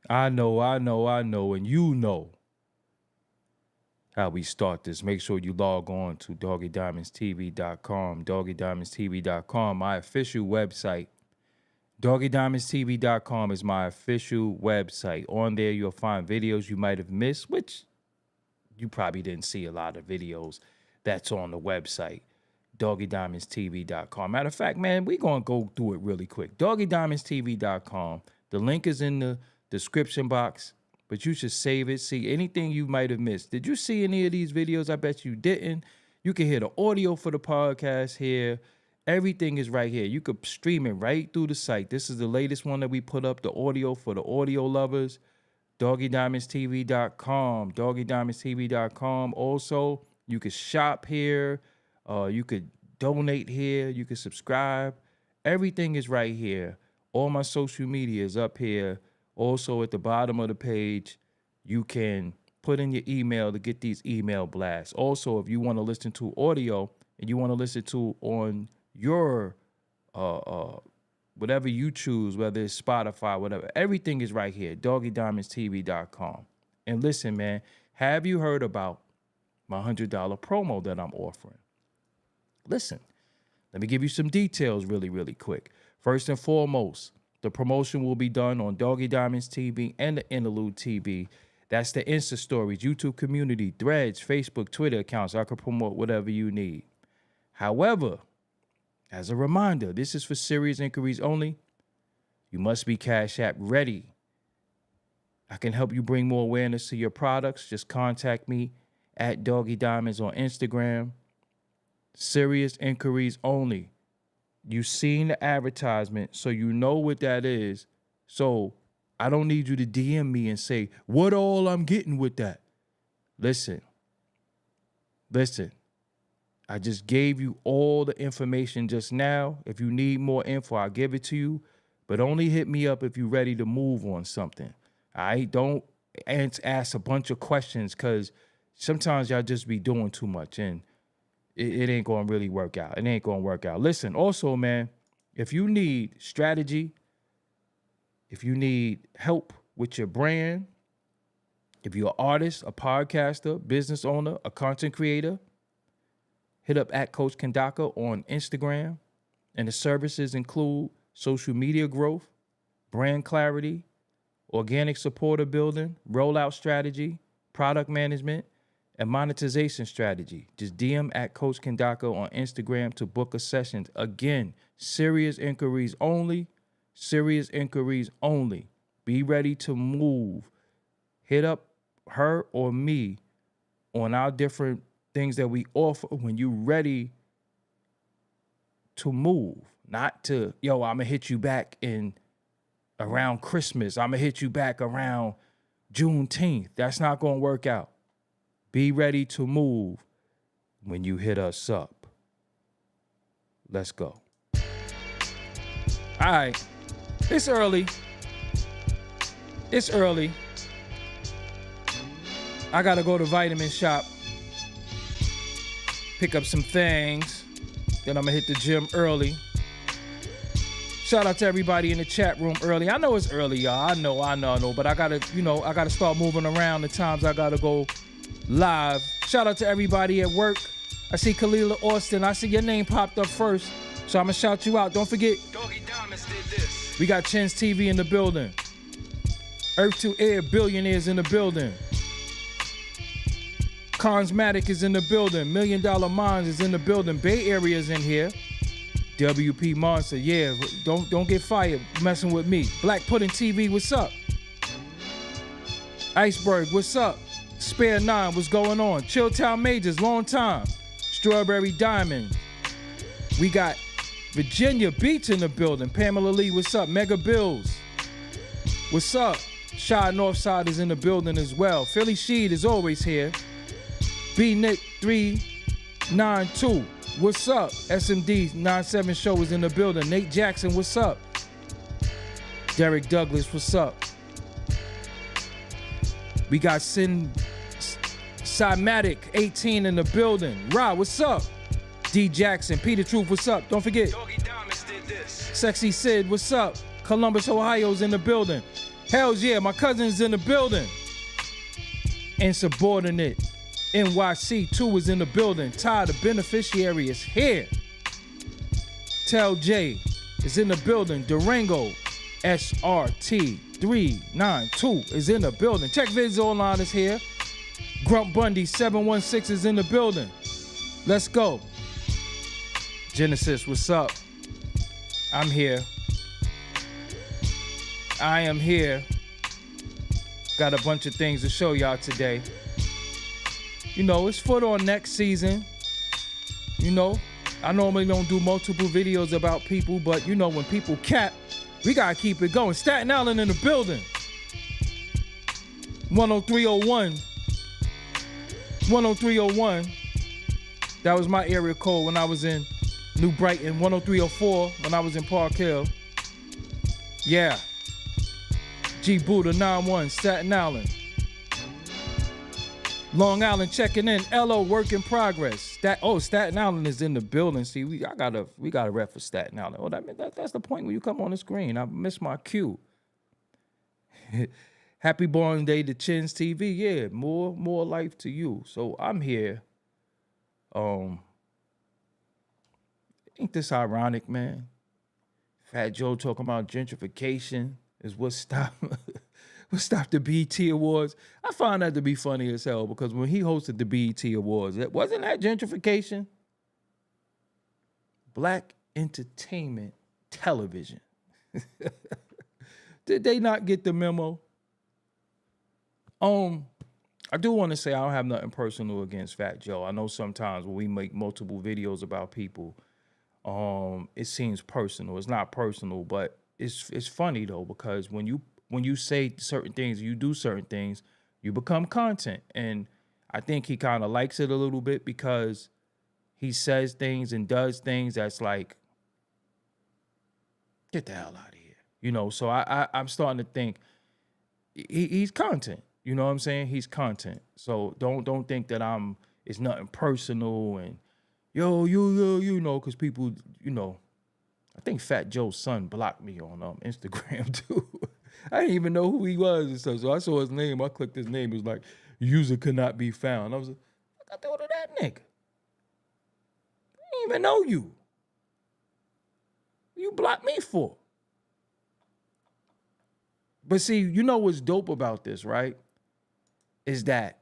I know, and you know how we start this. Make sure you log on to doggydiamondstv.com, doggydiamondstv.com, my official website. doggydiamondstv.com is my official website. On there, you'll find videos you might have missed, which you probably didn't see a lot of videos that's on the website, doggydiamondstv.com. Matter of fact, man, we're going to go through it really quick. doggydiamondstv.com. The link is in the description box, but you should save it. See anything you might have missed. Did you see any of these videos? I bet you didn't. You can hear the audio for the podcast here. Everything is right here. You could stream it right through the site. This is the latest one that we put up, the audio for the audio lovers. doggydiamondstv.com, doggydiamondstv.com. Also, you could shop here. You could donate here. You could subscribe. Everything is right here. All my social media is up here. Also, at the bottom of the page, you can put in your email to get these email blasts. Also, if you want to listen to audio and you want to listen to on your whatever you choose, whether it's Spotify, whatever, everything is right here, doggydiamondstv.com. And listen, man, have you heard about my $100 promo that I'm offering? Listen, let me give you some details really, really quick. First and foremost, the promotion will be done on Doggy Diamonds TV and the Interlude TV. That's the Insta stories, YouTube community, threads, Facebook, Twitter accounts. I can promote whatever you need. However, as a reminder, this is for serious inquiries only. You must be Cash App ready. I can help you bring more awareness to your products. Just contact me at Doggy Diamonds on Instagram. Serious inquiries only. You've seen the advertisement, so you know what that is. So I don't need you to DM me and say, what all I'm getting with that? Listen. I just gave you all the information just now. If you need more info, I'll give it to you. But only hit me up if you're ready to move on something. Don't ask a bunch of questions, because sometimes y'all just be doing too much and it ain't going to really work out. It ain't going to work out. Listen, also, man, if you need strategy, if you need help with your brand, if you're an artist, a podcaster, business owner, a content creator, hit up at Coach Kandaka on Instagram. And the services include social media growth, brand clarity, organic supporter building, rollout strategy, product management, and monetization strategy. Just DM at Coach Kandaka on Instagram to book a session. Again, serious inquiries only. Serious inquiries only. Be ready to move. Hit up her or me on our different things that we offer when you're ready to move. Not to, I'm going to hit you back in around Christmas. I'm going to hit you back around Juneteenth. That's not going to work out. Be ready to move when you hit us up. Let's go. All right. It's early. I got to go to Vitamin Shop, pick up some things. Then I'm going to hit the gym early. Shout out to everybody in the chat room early. I know it's early, y'all. I know. But I got to start moving around the times I got to go live. Shout out to everybody at work. I see Kalila Austin. I see your name popped up first, so I'm gonna shout you out. Don't forget, Doggy Diamonds did this. We got Chin's TV in the building. Earth to Air Billionaires in the building. Consmatic is in the building. $1 Million Minds is in the building. Bay Area is in here. WP Monster, yeah. Don't get fired messing with me. Black Pudding TV, what's up? Iceberg, what's up? Spare 9, what's going on? Chilltown Majors, long time. Strawberry Diamond. We got Virginia Beach in the building. Pamela Lee, what's up? Mega Bills, what's up? Shy Northside is in the building as well. Philly Sheed is always here. B Nick 392, what's up? SMD 97 Show is in the building. Nate Jackson, what's up? Derek Douglas, what's up? We got Cymatic 18 in the building. Ra, what's up? D Jackson, Peter Truth, what's up? Don't forget, Doggy Diamonds did this. Sexy Sid, what's up? Columbus, Ohio's in the building. Hells yeah, my cousin's in the building. Insubordinate. NYC2 is in the building. Ty, the beneficiary, is here. Tell J is in the building. Durango SRT392 is in the building. Check Vids Online is here. Grump Bundy 716 is in the building. Let's go. Genesis, what's up? I'm here. I am here. Got a bunch of things to show y'all today. You know, it's foot on next season. You know, I normally don't do multiple videos about people, but you know, when people cap, we gotta keep it going. Staten Island in the building. 10301. 10301. That was my area code when I was in New Brighton. 10304 when I was in Park Hill. Yeah. G Buddha 91, Staten Island. Long Island checking in. LO work in progress. Staten Island is in the building. See, we gotta rep for Staten Island. Oh, that's the point when you come on the screen. I missed my cue. Happy born day to Chins TV. Yeah, more life to you. So I'm here. Ain't this ironic, man? Fat Joe talking about gentrification is what stopped the BET Awards. I find that to be funny as hell because when he hosted the BET Awards, wasn't that gentrification? Black entertainment television. Did they not get the memo? I do want to say I don't have nothing personal against Fat Joe. I know sometimes when we make multiple videos about people, it seems personal. It's not personal, but it's funny though, because when you say certain things, you do certain things, you become content. And I think he kind of likes it a little bit because he says things and does things that's like, get the hell out of here. You know, so I'm starting to think he's content. You know what I'm saying? He's content. So don't think that it's nothing personal and you know, because people, you know, I think Fat Joe's son blocked me on Instagram too. I didn't even know who he was and stuff. So I saw his name. I clicked his name. It was like, user could not be found. I was like, I got to order that nigga. I didn't even know you. You blocked me for. But see, you know what's dope about this, right? Is that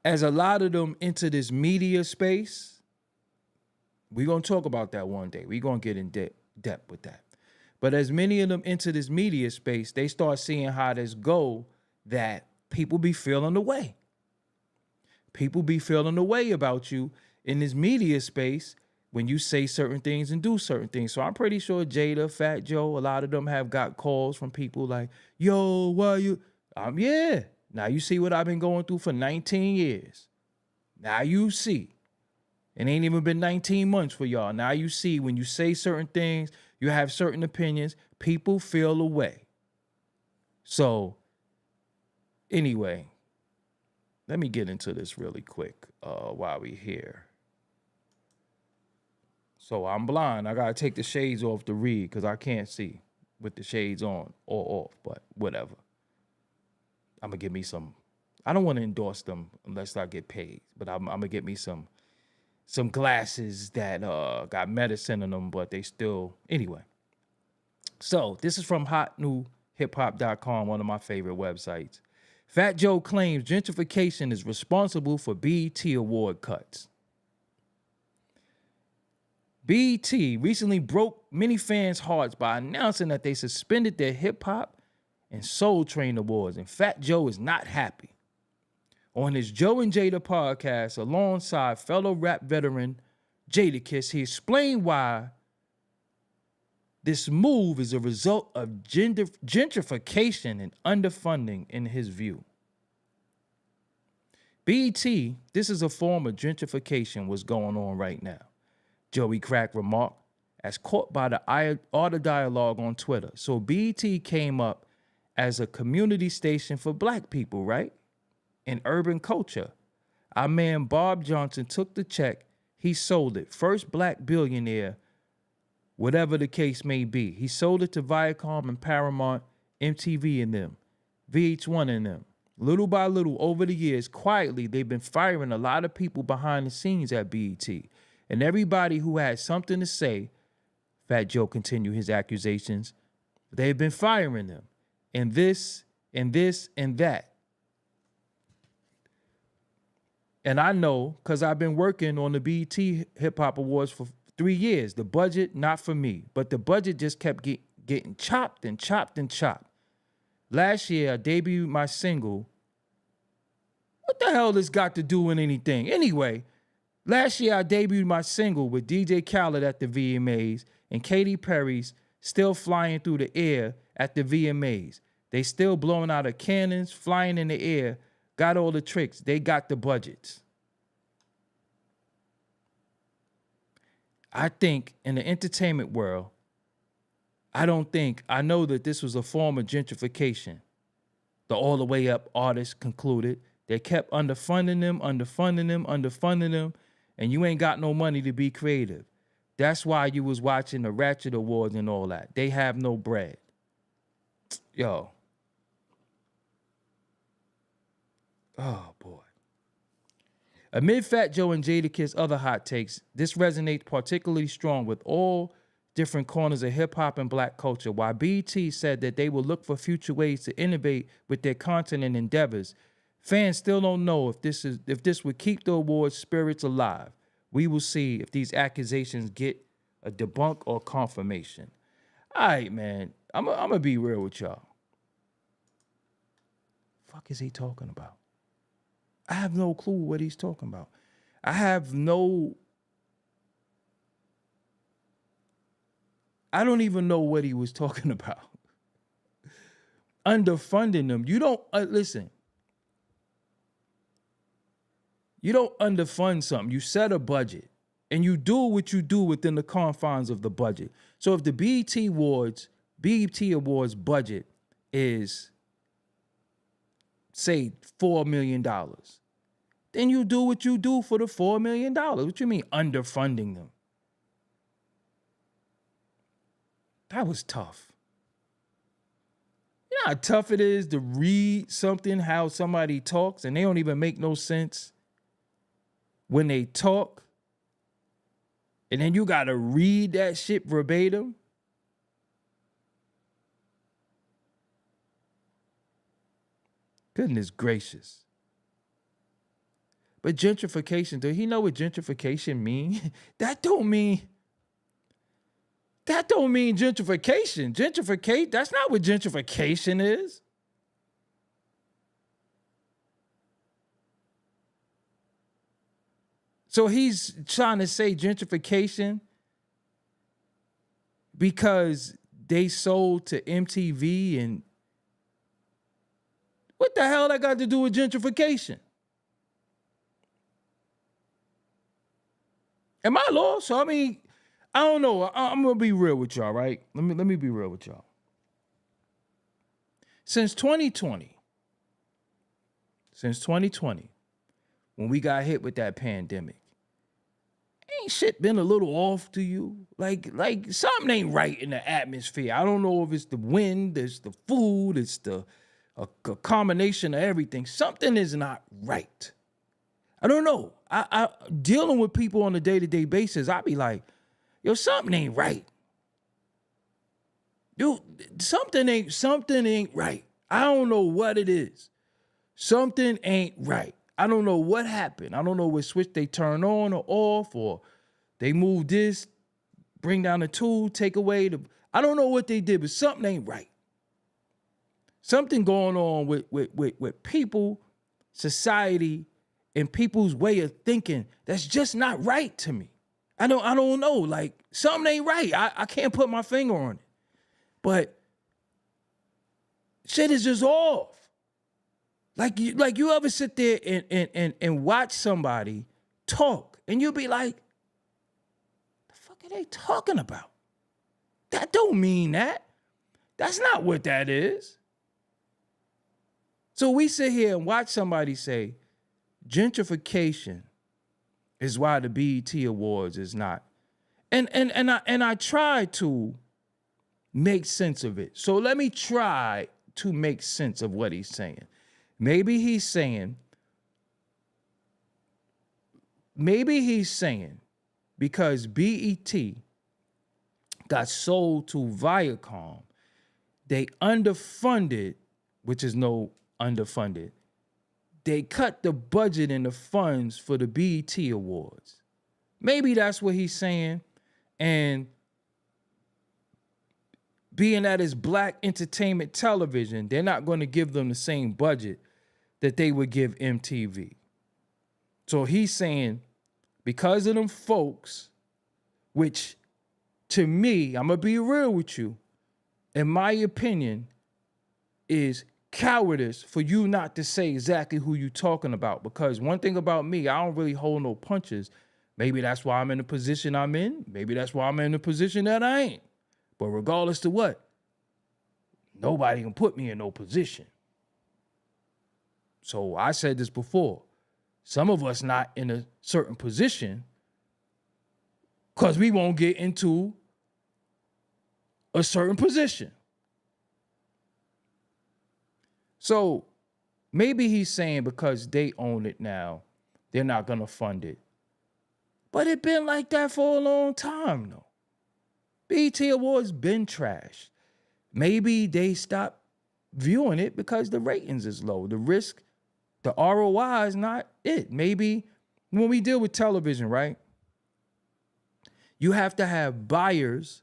as a lot of them enter this media space, we're going to talk about that one day. We're going to get in depth with that. But as many of them enter this media space, they start seeing how this go, that people be feeling the way. People be feeling the way about you in this media space when you say certain things and do certain things. So I'm pretty sure Jada, Fat Joe, a lot of them have got calls from people like, yo, why you? Yeah. Now you see what I've been going through for 19 years. Now you see. It ain't even been 19 months for y'all. Now you see when you say certain things, you have certain opinions, people feel away. So anyway, let me get into this really quick while we here. So I'm blind. I got to take the shades off to read because I can't see with the shades on or off, but whatever. I'm going to get me some. I don't want to endorse them unless I get paid, but I'm going to get me some glasses that got medicine in them, but they still, anyway. So this is from hotnewhiphop.com, one of my favorite websites. Fat Joe claims gentrification is responsible for BET award cuts. BET recently broke many fans' hearts by announcing that they suspended their hip-hop and Soul Train awards, and Fat Joe is not happy. On his Joe and Jada podcast, alongside fellow rap veteran Jadakiss, he explained why this move is a result of gentrification and underfunding in his view. BET, this is a form of gentrification what's going on right now, Joey Crack remarked, as caught by the Art of Dialogue on Twitter. So BET came up as a community station for black people, right? In urban culture. Our man Bob Johnson took the check, he sold it. First black billionaire whatever the case may be. He sold it to Viacom and Paramount, MTV and them, VH1 and them. Little by little, over the years, quietly, they've been firing a lot of people behind the scenes at BET. And everybody who had something to say, Fat Joe continued his accusations, they've been firing them. And this, and this, and that. And I know, because I've been working on the BET Hip Hop Awards for 3 years. The budget, not for me. But the budget just kept getting chopped and chopped and chopped. Last year, I debuted my single. What the hell this got to do with anything? Anyway, last year I debuted my single with DJ Khaled at the VMAs and Katy Perry's Still Flying Through the Air at the VMAs. They still blowing out of cannons, flying in the air, got all the tricks. They got the budgets. I think in the entertainment world, I know that this was a form of gentrification. The all the way up artists concluded. They kept underfunding them, and you ain't got no money to be creative. That's why you was watching the Ratchet Awards and all that. They have no bread. Yo. Oh, boy. Amid Fat Joe and Jadakiss' other hot takes, this resonates particularly strong with all different corners of hip-hop and black culture. While BET said that they will look for future ways to innovate with their content and endeavors, fans still don't know if this would keep the awards spirits alive. We will see if these accusations get a debunk or confirmation. All right, man. I'm going to be real with y'all. Fuck is he talking about? I have no clue what he's talking about. I don't even know what he was talking about. Underfunding them. You don't, listen. You don't underfund something. You set a budget and you do what you do within the confines of the budget. So if the BET Awards budget is, say, $4 million, then you do what you do for the $4 million. What you mean underfunding them? That was tough. You know how tough it is to read something, how somebody talks, and they don't even make no sense when they talk, and then you got to read that shit verbatim? Goodness gracious. But gentrification, do he know what gentrification mean? That don't mean gentrification. That's not what gentrification is. So he's trying to say gentrification because they sold to MTV, and what the hell that got to do with gentrification? Am I lost? So, I mean, I don't know. I'm going to be real with y'all, right? Let me be real with y'all. Since 2020, when we got hit with that pandemic, ain't shit been a little off to you? Like something ain't right in the atmosphere. I don't know if it's the wind, it's the food, it's a combination of everything. Something is not right. I don't know. I dealing with people on a day-to-day basis, I be like, yo, something ain't right. Dude, something ain't right. I don't know what it is. Something ain't right. I don't know what happened. I don't know what switch they turn on or off, or they move this, bring down the tool, take away the. I don't know what they did, but something ain't right. Something going on with people, society, and people's way of thinking that's just not right to me. I don't know. Like, something ain't right. I can't put my finger on it. But shit is just off. Like you ever sit there and watch somebody talk and you'll be like, the fuck are they talking about? That don't mean that. That's not what that is. So we sit here and watch somebody say, gentrification is why the BET Awards is not. And I try to make sense of it. So let me try to make sense of what he's saying. Maybe he's saying because BET got sold to Viacom, they underfunded, which is no underfunded. They cut the budget and the funds for the BET Awards. Maybe that's what he's saying. And being that it's black entertainment television, they're not going to give them the same budget that they would give MTV. So he's saying because of them folks, which to me, I'm going to be real with you, in my opinion, is cowardice for you not to say exactly who you're talking about. Because one thing about me, I don't really hold no punches. Maybe that's why I'm in the position I'm in. Maybe that's why I'm in the position that I ain't. But regardless to what, nobody can put me in no position. So I said this before. Some of us not in a certain position because we won't get into a certain position. So maybe he's saying because they own it now, they're not going to fund it. But it's been like that for a long time, though. BET Awards been trashed. Maybe they stopped viewing it because the ratings is low. The risk, the ROI is not it. Maybe when we deal with television, right? You have to have buyers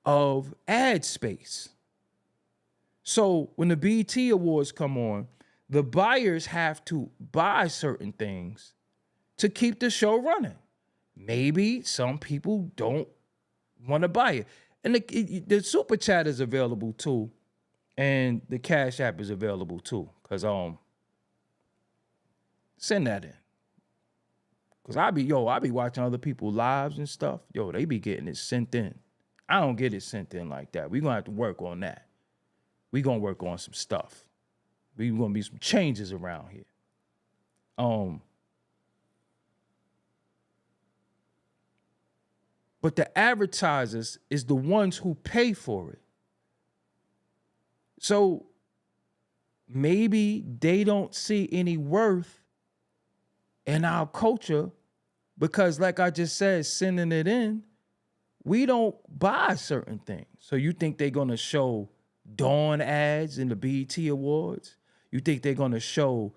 of ad space. So when the BET Awards come on, the buyers have to buy certain things to keep the show running. Maybe some people don't want to buy it. And the super chat is available too. And the Cash App is available too. Cause send that in. Cause I be watching other people's lives and stuff. Yo, they be getting it sent in. I don't get it sent in like that. We're gonna have to work on that. We're gonna work on some stuff. We're gonna be some changes around here. But the advertisers is the ones who pay for it. So maybe they don't see any worth in our culture because, like I just said, sending it in, we don't buy certain things. So you think they're going to show Dawn ads in the BET Awards? You think they're going to show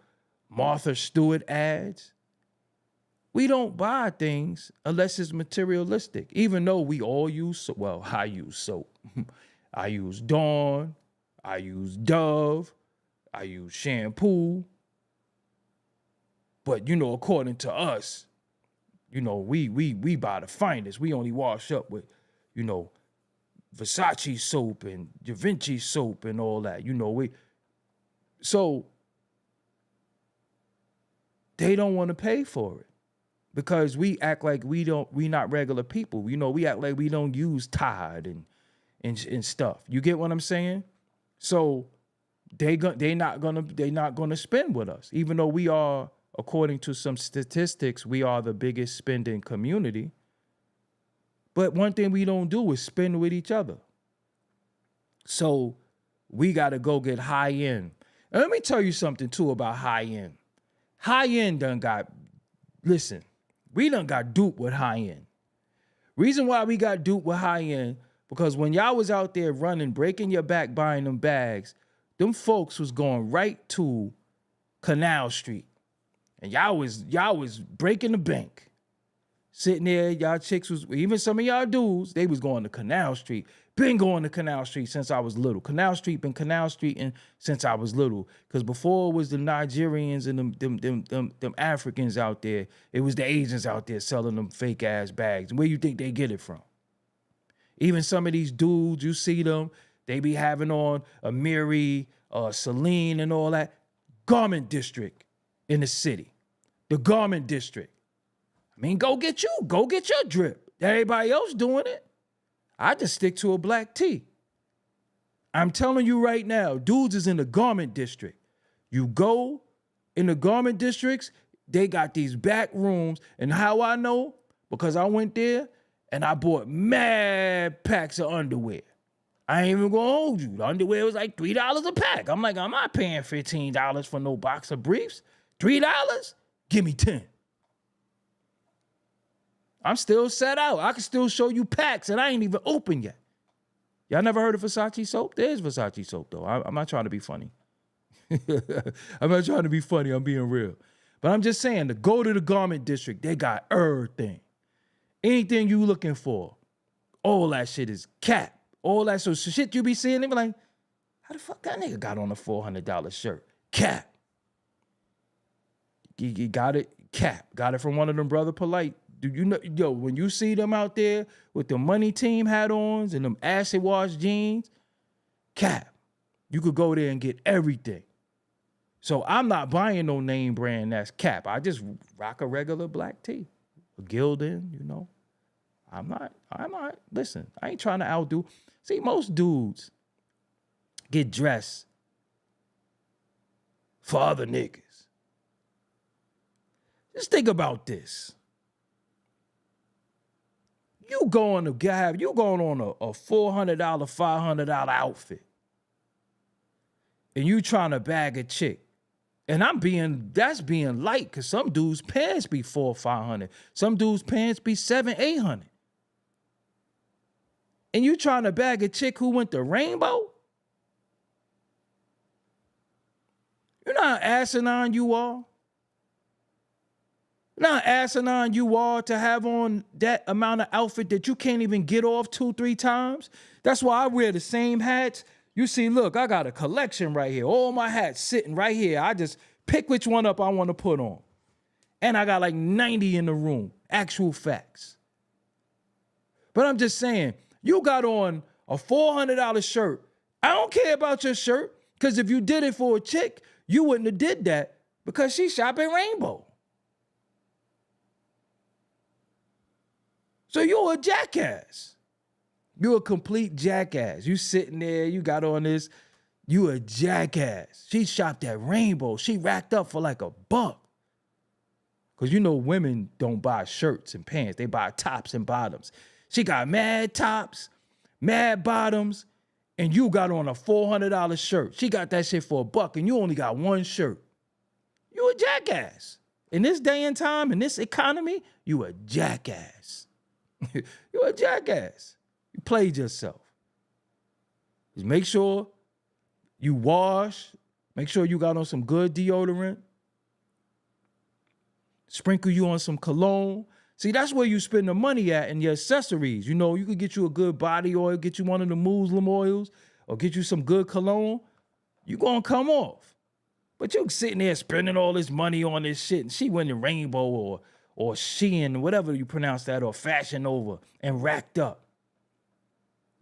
Martha Stewart ads? We don't buy things unless it's materialistic, even though we all use soap. Well, I use soap. I use Dawn. I use Dove. I use shampoo. But, according to us, we buy the finest. We only wash up with, Versace soap and Da Vinci soap and all that. So they don't want to pay for it. Because we act like we not regular people. We act like we don't use Tide and stuff. You get what I'm saying? So they not gonna spend with us, even though we are, according to some statistics, we are the biggest spending community. But one thing we don't do is spend with each other. So we gotta go get high end. And let me tell you something too about high end. High end listen. We done got duped with high end. Reason why we got duped with high end, because when y'all was out there running, breaking your back, buying them bags, them folks was going right to Canal Street. And y'all was breaking the bank. Sitting there, y'all chicks was, even some of y'all dudes, they was going to Canal Street. Been going to Canal Street since I was little. Canal Street been Canal Street since I was little. Because before it was the Nigerians and them Africans out there. It was the Asians out there selling them fake ass bags. Where you think they get it from? Even some of these dudes, you see them, they be having on a Miri, Celine and all that. Garment district in the city. The garment district. I mean, go get your drip. Everybody else doing it. I just stick to a black tee. I'm telling you right now, dudes is in the garment district. You go in the garment districts, they got these back rooms. And how I know? because I went there and I bought mad packs of underwear. I ain't even gonna hold you. The underwear was like $3 a pack. I'm like, I'm not paying $15 for no box of briefs. $3? Give me 10. I'm still set out. I can still show you packs and I ain't even open yet. Y'all never heard of Versace soap? There is Versace soap though. I'm not trying to be funny. I'm not trying to be funny. I'm being real. But I'm just saying, to go to the garment district, they got everything. Anything you looking for, all that shit is cap. All that so shit you be seeing, they be like, how the fuck that nigga got on a $400 shirt? Cap. You got it, cap. Got it from one of them Brother Polite. Do you know, yo, when you see them out there with the money team hat-ons and them acid wash jeans, cap. You could go there and get everything. So I'm not buying no name brand that's cap. I just rock a regular black tee. A Gildan, you know. I'm not, listen, I ain't trying to outdo. See, most dudes get dressed for other niggas. Just think about this. You going on a $400, $500 outfit. And you trying to bag a chick. And that's being light, because some dudes' pants be $400, $500. Some dudes' pants be $700, $800. And you trying to bag a chick who went to Rainbow? You know how asinine you are? You know how asinine you are to have on that amount of outfit that you can't even get off 2-3 times? That's why I wear the same hats. You see, look, I got a collection right here. All my hats sitting right here. I just pick which one up I want to put on. And I got like 90 in the room. Actual facts. But I'm just saying, you got on a $400 shirt. I don't care about your shirt, because if you did it for a chick, you wouldn't have did that because she shop at Rainbow. So you're a jackass. You're a complete jackass. You sitting there, you got on this, you a jackass. She shopped at Rainbow. She racked up for like $1. Because you know women don't buy shirts and pants. They buy tops and bottoms. She got mad tops, mad bottoms, and you got on a $400 shirt. She got that shit for $1 and you only got one shirt. You a jackass. In this day and time, in this economy, you a jackass. You a jackass. You played yourself. Just make sure you wash. Make sure you got on some good deodorant. Sprinkle you on some cologne. See, that's where you spend the money at in your accessories. You know, you could get you a good body oil, get you one of the Muslim oils, or get you some good cologne. You gonna come off. But you sitting there spending all this money on this shit, and she went to Rainbow or Shein, whatever you pronounce that, or Fashion Nova, and racked up.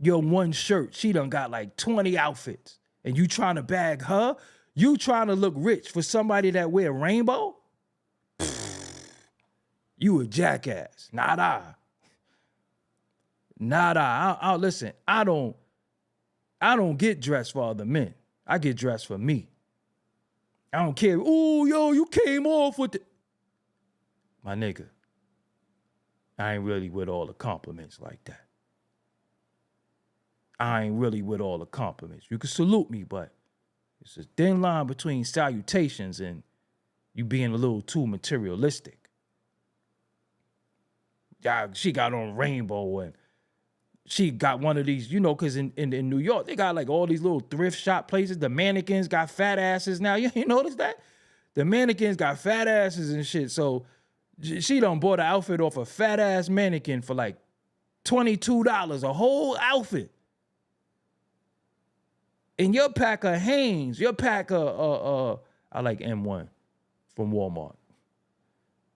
Your one shirt, she done got like 20 outfits, and you trying to bag her? You trying to look rich for somebody that wear Rainbow? You a jackass. Not I. Not I. Listen, I don't get dressed for other men. I get dressed for me. I don't care. Oh, yo, you came off with the... My nigga, I ain't really with all the compliments like that. I ain't really with all the compliments. You can salute me, but it's a thin line between salutations and you being a little too materialistic. Yeah, she got on Rainbow and she got one of these, you know, because in New York, they got like all these little thrift shop places. The mannequins got fat asses now. You notice that? The mannequins got fat asses and shit. So she done bought an outfit off a fat ass mannequin for like $22, a whole outfit. And your pack of Hanes, your pack of, I like M1 from Walmart.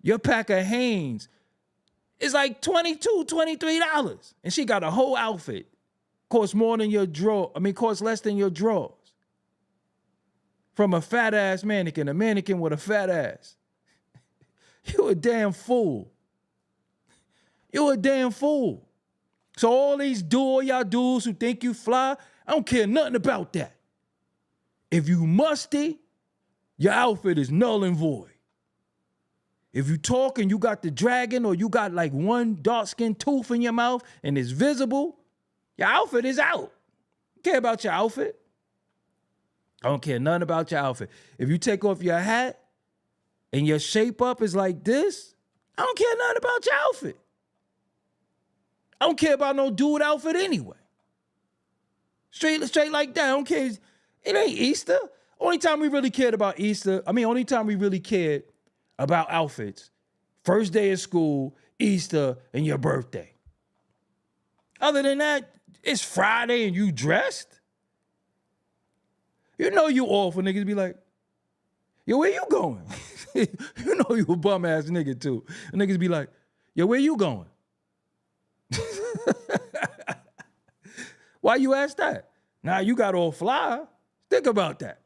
Your pack of Hanes is like $22, $23. And she got a whole outfit. Costs more than your drawer. Costs less than your drawers. From a fat ass mannequin, a mannequin with a fat ass. You a damn fool. You a damn fool. So all y'all dudes who think you fly, I don't care nothing about that. If you musty, your outfit is null and void. If you talk and you got the dragon or you got like one dark-skinned tooth in your mouth and it's visible, your outfit is out. I don't care about your outfit. I don't care nothing about your outfit. If you take off your hat and your shape up is like this, I don't care nothing about your outfit. I don't care about no dude outfit anyway. Straight like that. I don't care. It ain't Easter. Only time we really cared about only time we really cared about outfits, first day of school, Easter, and your birthday. Other than that, it's Friday and you dressed. You know you off when niggas be like, yo, where you going? You know you a bum ass nigga too. And niggas be like, yo, where you going? Why you ask that? Now you got all fly. Think about that.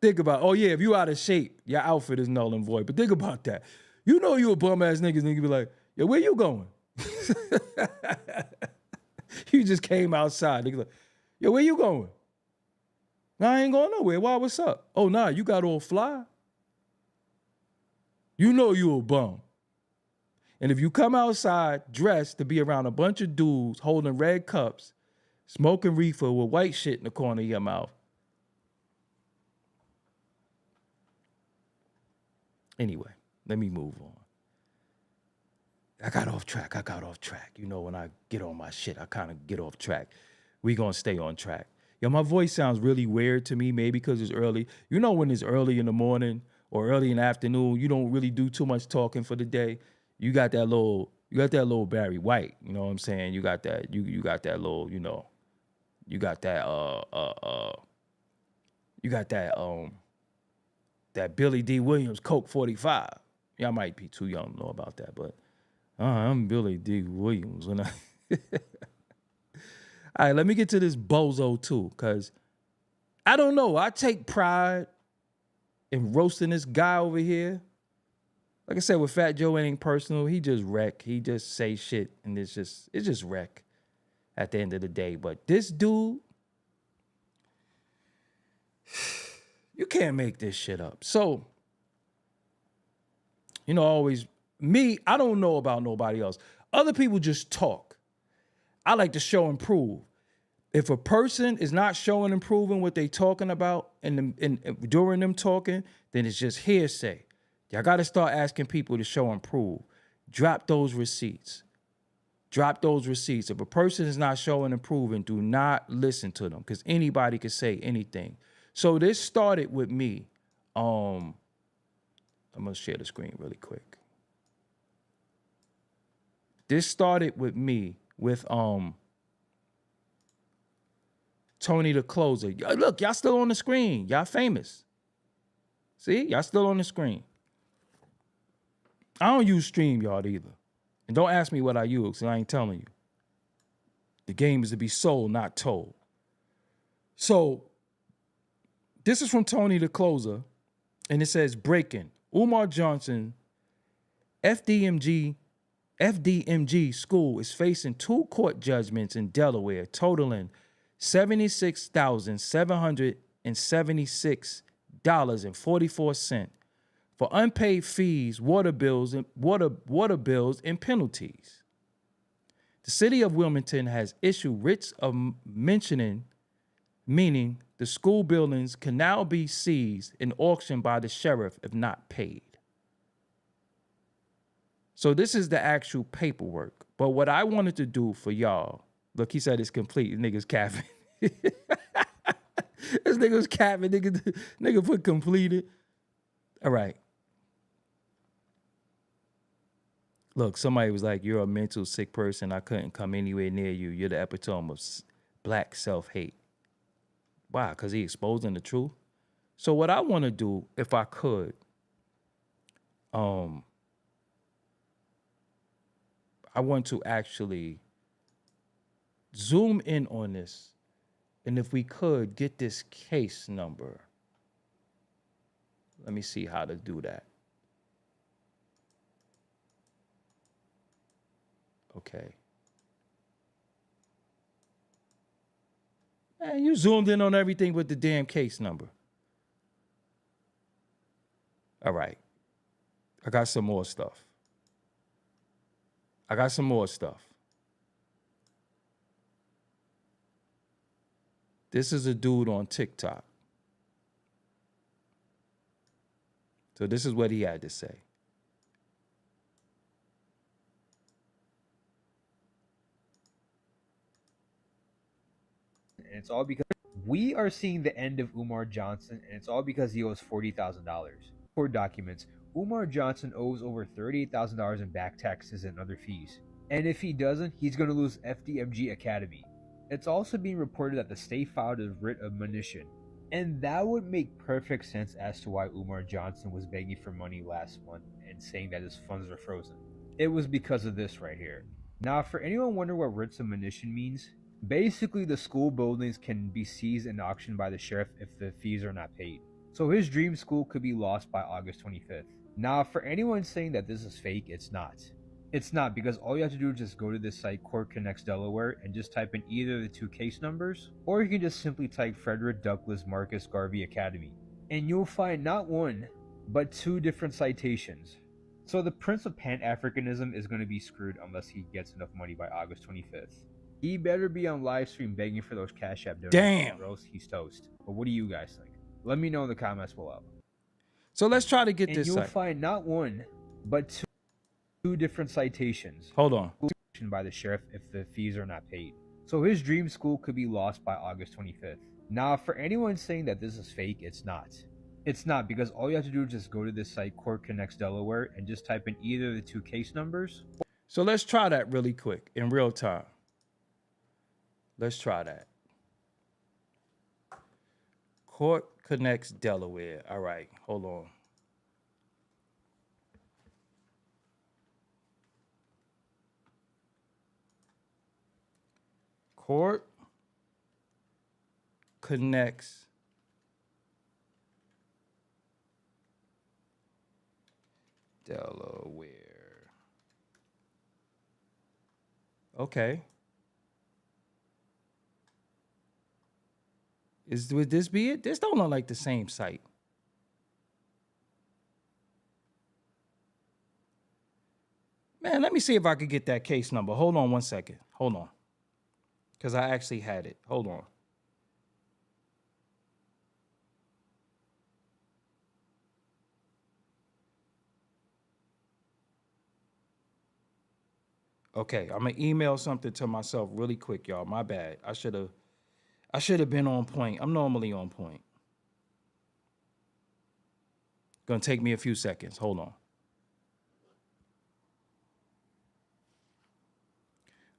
Oh yeah, if you out of shape, your outfit is null and void. But think about that. You know you a bum ass niggas be like, yo, where you going? You just came outside. Nigga like, yo, where you going? Nah, I ain't going nowhere. Why, what's up? Oh, nah, you got all fly. You know you a bum. And if you come outside dressed to be around a bunch of dudes holding red cups, smoking reefer with white shit in the corner of your mouth. Anyway, let me move on. I got off track. You know, when I get on my shit, I kind of get off track. We gonna stay on track. Yo, my voice sounds really weird to me, maybe because it's early. You know when it's early in the morning or early in the afternoon, you don't really do too much talking for the day. You got that little Barry White, you know what I'm saying? You got that, you got that little, you know, you got that that Billy D. Williams Coke 45. Y'all might be too young to know about that, but I'm Billy D. Williams. All right, let me get to this bozo too, because I don't know. I take pride in roasting this guy over here. Like I said, with Fat Joe, it ain't personal. He just wreck. He just say shit, and it's just wreck at the end of the day. But this dude, you can't make this shit up. So, you know, always me, I don't know about nobody else. Other people just talk. I like to show and prove. If a person is not showing and proving what they talking about and during them talking, then it's just hearsay. Y'all got to start asking people to show and prove. Drop those receipts. If a person is not showing and proving, do not listen to them, because anybody can say anything. So this started with me. I'm going to share the screen really quick. This started with me with Tony the Closer. Look, y'all still on the screen. Y'all famous. See? Y'all still on the screen. I don't use StreamYard either. And don't ask me what I use, because I ain't telling you. The game is to be sold, not told. So, this is from Tony the Closer, and it says, breaking. Umar Johnson, FDMG school is facing 2 court judgments in Delaware, totaling $76,776.44 for unpaid fees, water bills, and penalties. The city of Wilmington has issued writs of mentioning, meaning the school buildings can now be seized and auctioned by the sheriff if not paid. So this is the actual paperwork. But what I wanted to do for y'all, look, he said it's complete. Nigga's capping. This nigga was capping. Nigga put completed. All right. Look, somebody was like, you're a mental sick person. I couldn't come anywhere near you. You're the epitome of black self-hate. Why? Because he exposing the truth? So what I want to do, if I could, I want to actually zoom in on this. And if we could, get this case number. Let me see how to do that. Okay. Man, you zoomed in on everything with the damn case number. All right. I got some more stuff. This is a dude on TikTok. So this is what he had to say. And it's all because we are seeing the end of Umar Johnson, and it's all because he owes $40,000. Court documents, Umar Johnson owes over $38,000 in back taxes and other fees. And if he doesn't, he's going to lose FDMG Academy. It's also being reported that the state filed a writ of admonition. And that would make perfect sense as to why Umar Johnson was begging for money last month and saying that his funds were frozen. It was because of this right here. Now, for anyone wondering what writs of admonition means, basically the school buildings can be seized and auctioned by the sheriff if the fees are not paid. So his dream school could be lost by August 25th. Now, for anyone saying that this is fake, it's not. It's not, because all you have to do is just go to this site, Court Connects Delaware, and just type in either of the two case numbers, or you can just simply type Frederick Douglass Marcus Garvey Academy, and you'll find not one, but two different citations. So the Prince of Pan-Afrikanism is going to be screwed unless he gets enough money by August 25th. He better be on live stream begging for those Cash App donations. Damn. Or else he's toast. But what do you guys think? Let me know in the comments below. So let's try to get and this. You'll find not one, but two different citations. Hold on. By the sheriff if the fees are not paid. So his dream school could be lost by August 25th. Now, for anyone saying that this is fake, it's not. It's not, because all you have to do is just go to this site, Court Connects Delaware, and just type in either of the two case numbers. So let's try that really quick in real time. Let's try that. Court Connects Delaware. All right, hold on. Court Connects Delaware. Okay. Would this be it? This don't look like the same site. Man, let me see if I could get that case number. Hold on one second. Hold on. Because I actually had it. Hold on. Okay, I'm going to email something to myself really quick, y'all. My bad. I should have been on point. I'm normally on point. Gonna take me a few seconds. Hold on.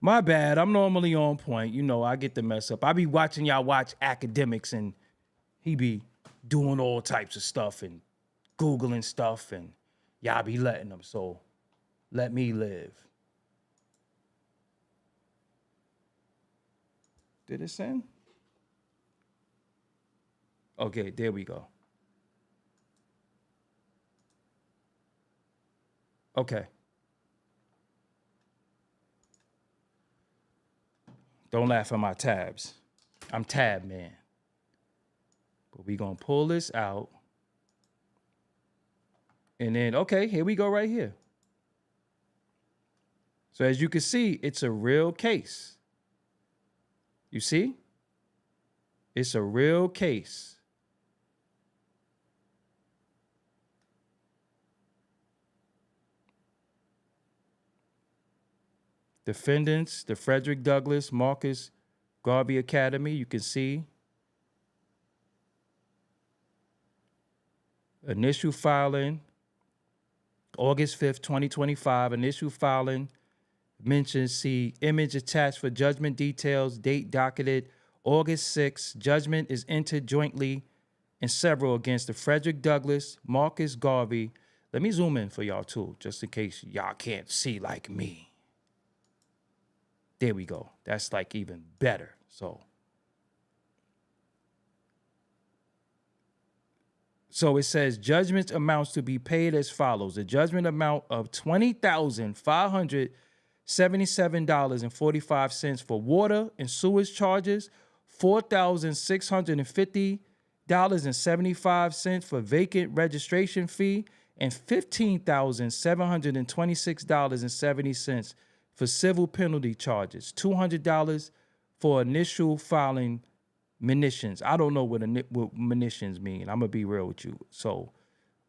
My bad. I'm normally on point. You know, I get the mess up. I be watching y'all watch academics, and he be doing all types of stuff and Googling stuff, and y'all be letting them. So let me live. Did it send? Okay, there we go. Okay. Don't laugh at my tabs. I'm tab man. But we gonna pull this out. And then, okay, here we go right here. So as you can see, it's a real case. You see? It's a real case. Defendants, the Frederick Douglass Marcus Garvey Academy, you can see. Initial filing, August 5th, 2025. Initial filing, mentions, see image attached for judgment details, date docketed August 6th. Judgment is entered jointly and several against the Frederick Douglass Marcus Garvey. Let me zoom in for y'all too, just in case y'all can't see like me. There we go. That's like even better. So it says judgment amounts to be paid as follows. The judgment amount of $20,577.45 for water and sewage charges, $4,650.75 for vacant registration fee, and $15,726.70 for civil penalty charges, $200 for initial filing munitions. I don't know what munitions mean. I'm going to be real with you. So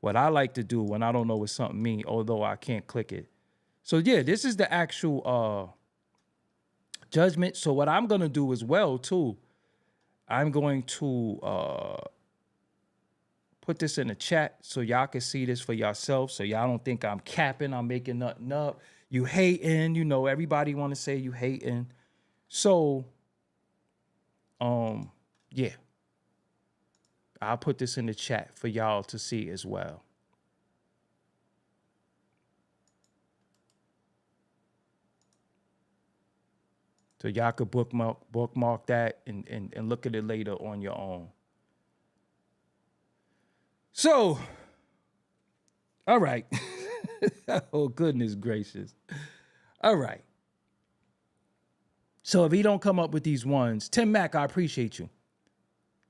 what I like to do when I don't know what something means, although I can't click it. So yeah, this is the actual judgment. So what I'm going to do as well, too, I'm going to put this in the chat so y'all can see this for yourself. So y'all don't think I'm capping, I'm making nothing up. You hating, you know, everybody want to say you hating. So, yeah. I'll put this in the chat for y'all to see as well. So y'all could bookmark that and look at it later on your own. So, all right. Oh, goodness gracious. All right. So if he don't come up with these ones, Tim Mack, I appreciate you.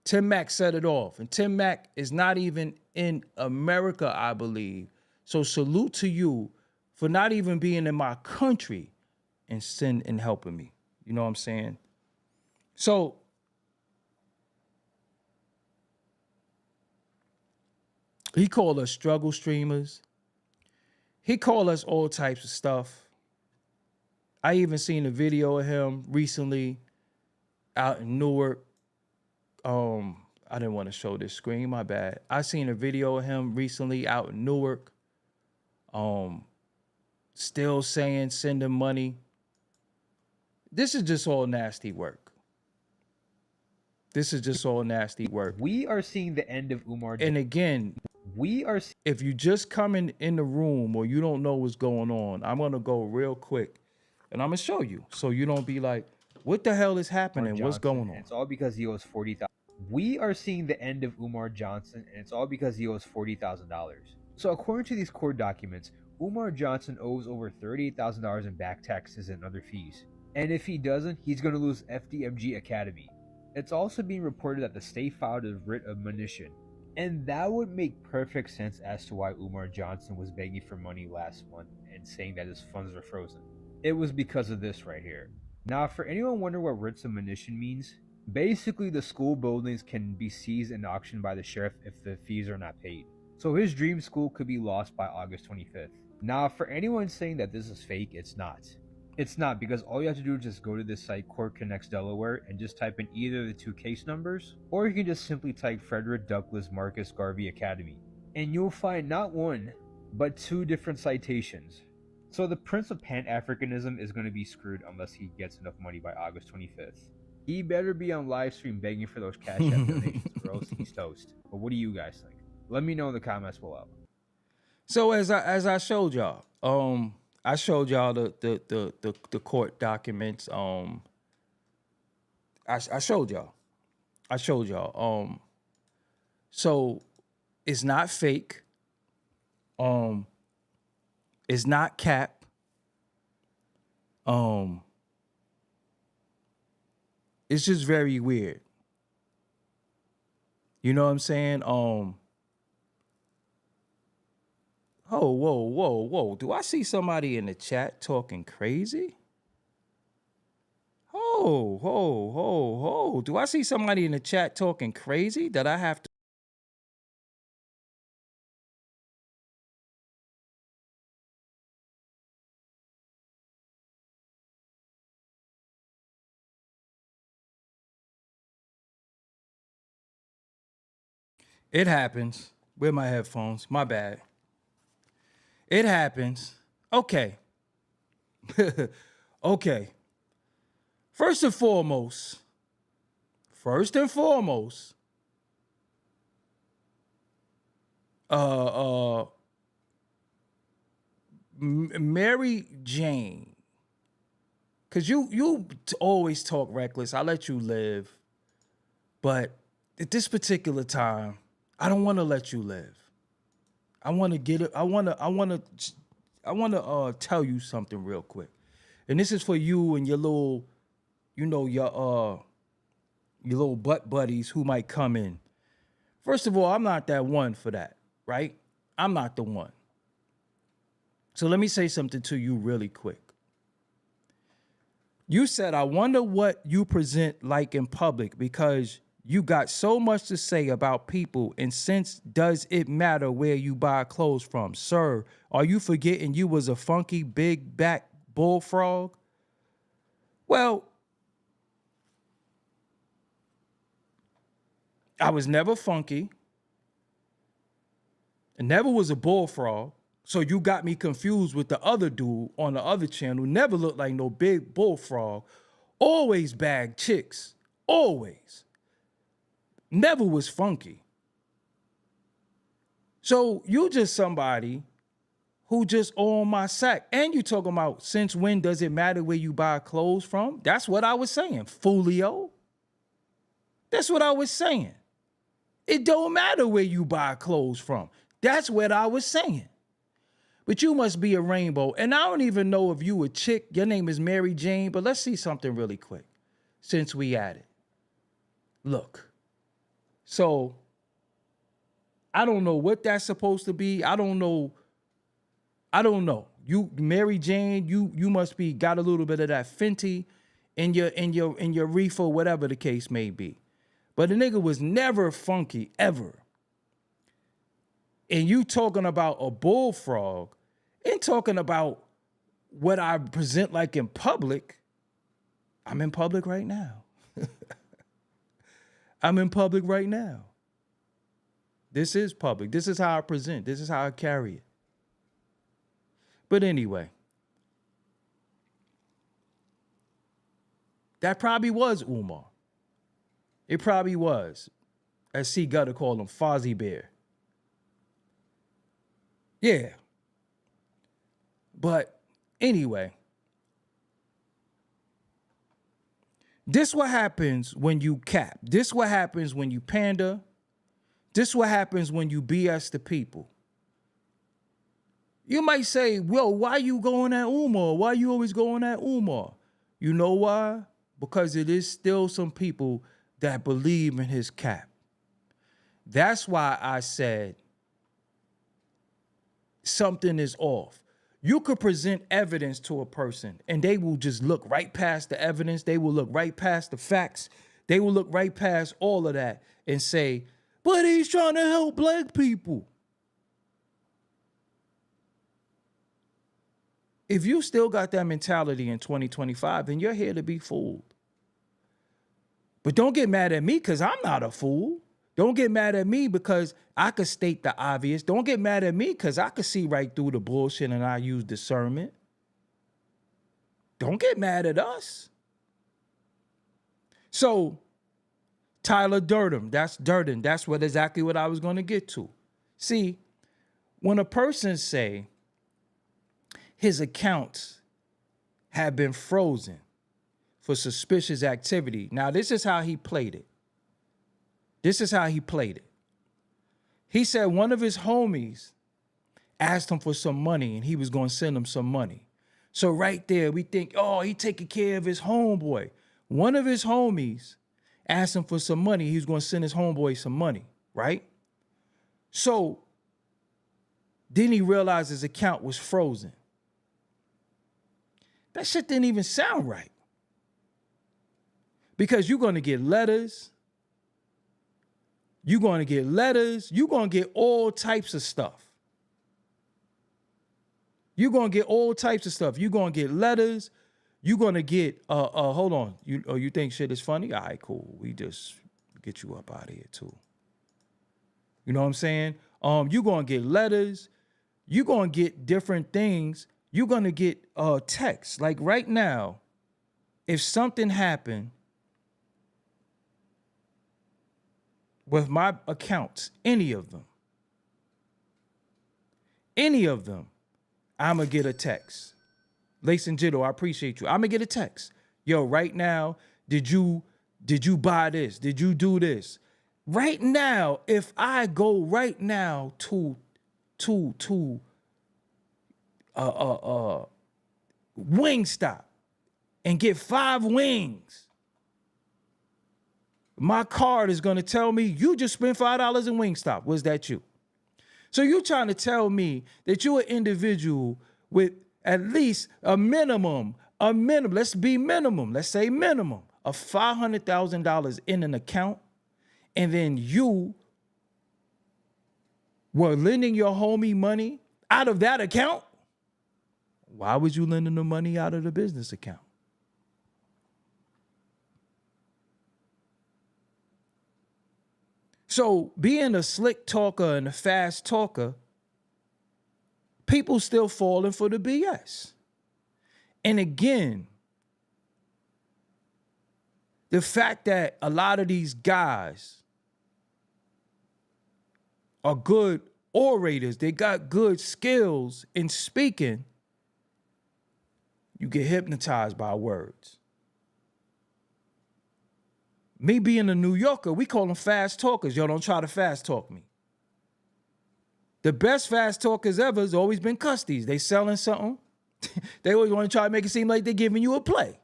Tim Mack set it off. And Tim Mack is not even in America, I believe. So salute to you for not even being in my country and helping me. You know what I'm saying? So he called us struggle streamers. He called us all types of stuff. I even seen a video of him recently out in Newark. I didn't want to show this screen, my bad. I seen a video of him recently out in Newark. Still saying send him money. This is just all nasty work. This is just all nasty work. We are seeing the end of Umar. And again, if you just coming in the room or you don't know what's going on, I'm going to go real quick and I'm going to show you. So you don't be like, what the hell is happening? What's going on? It's all because he owes $40,000. We are seeing the end of Umar Johnson, and it's all because he owes $40,000. So according to these court documents, Umar Johnson owes over $38,000 in back taxes and other fees. And if he doesn't, he's going to lose FDMG Academy. It's also being reported that the state filed a writ of monition. And that would make perfect sense as to why Umar Johnson was begging for money last month and saying that his funds were frozen. It was because of this right here. Now, for anyone wondering what writs of monition means, basically the school buildings can be seized and auctioned by the sheriff if the fees are not paid. So his dream school could be lost by August 25th. Now, for anyone saying that this is fake, it's not. It's not, because all you have to do is just go to this site, Court Connects Delaware, and just type in either the two case numbers, or you can just simply type Frederick Douglass Marcus Garvey Academy, and you'll find not one, but two different citations. So the Prince of Pan-Afrikanism is going to be screwed unless he gets enough money by August 25th. He better be on live stream begging for those cash app donations, or else he's toast. But what do you guys think? Let me know in the comments below. So as I showed y'all, I showed y'all the court documents. I showed y'all. So it's not fake. It's not cap. It's just very weird. You know what I'm saying? Oh, whoa. Do I see somebody in the chat talking crazy? Do I see somebody in the chat talking crazy that I have to? It happens. Where are my headphones? My bad. It happens. Okay. Okay. First and foremost, Mary Jane, because you always talk reckless. I let you live, but at this particular time, I don't want to let you live. I want to get it. I want to tell you something real quick, and this is for you and your little, your little butt buddies who might come in. First of all, I'm not that one for that, right? I'm not the one. So let me say something to you really quick. You said, I wonder what you present like in public because you got so much to say about people, and since does it matter where you buy clothes from? Sir, are you forgetting you was a funky big back bullfrog? Well, I was never funky. I never was a bullfrog. So you got me confused with the other dude on the other channel. Never looked like no big bullfrog. Always bagged chicks. Always. Never was funky. So you just somebody who just on my sack. And you talking about since when does it matter where you buy clothes from? That's what I was saying, Foolio. That's what I was saying. It don't matter where you buy clothes from. That's what I was saying. But you must be a rainbow. And I don't even know if you a chick. Your name is Mary Jane, but let's see something really quick since we at it. Look. So I don't know what that's supposed to be. I don't know. You Mary Jane, you must be got a little bit of that Fenty in your reefer, whatever the case may be. But the nigga was never funky ever. And you talking about a bullfrog and talking about what I present like in public. I'm in public right now. I'm in public right now. This is public. This is how I present. This is how I carry it. But anyway, that probably was Umar. It probably was, as C. Gutter called him, Fozzie Bear. Yeah. But anyway, this what happens when you cap. This what happens when you pander. This what happens when you BS the people. You might say, well, why you going at Umar? Why you always going at Umar? You know why? Because it is still some people that believe in his cap. That's why I said something is off. You could present evidence to a person and they will just look right past the evidence. They will look right past the facts. They will look right past all of that and say, but he's trying to help black people. If you still got that mentality in 2025, then you're here to be fooled. But don't get mad at me because I'm not a fool. Don't get mad at me because I could state the obvious. Don't get mad at me because I could see right through the bullshit and I use discernment. Don't get mad at us. So, Tyler Durden, that's what exactly what I was going to get to. See, when a person say his accounts have been frozen for suspicious activity. Now, this is how he played it. This is how he played it. He said one of his homies asked him for some money and he was going to send him some money. So right there, we think, oh, he taking care of his homeboy. One of his homies asked him for some money. He was going to send his homeboy some money, right? So then he realized his account was frozen. That shit didn't even sound right. Because you're going to get letters. You're going to get letters. You're going to get all types of stuff. You're going to get all types of stuff. You're going to get letters. You're going to get, hold on. You think shit is funny? All right, cool. We just get you up out of here too. You know what I'm saying? You're going to get letters. You're going to get different things. You're going to get texts. Like right now, if something happened with my accounts, any of them, I'm going to get a text. Lace and Jitto, I appreciate you. I'm going to get a text. Yo, right now, did you buy this? Did you do this? Right now, if I go right now to Wingstop and get 5 wings, my card is going to tell me you just spent $5 in Wingstop. Was that you? So you trying to tell me that you're an individual with at least a minimum, let's be minimum, let's say minimum of $500,000 in an account, and then you were lending your homie money out of that account? Why was you lending the money out of the business account? So being a slick talker and a fast talker, people still falling for the BS. And again, the fact that a lot of these guys are good orators, they got good skills in speaking, you get hypnotized by words. Me being a New Yorker, we call them fast talkers. Yo, don't try to fast talk me. The best fast talkers ever has always been custies. They selling something. They always want to try to make it seem like they're giving you a play.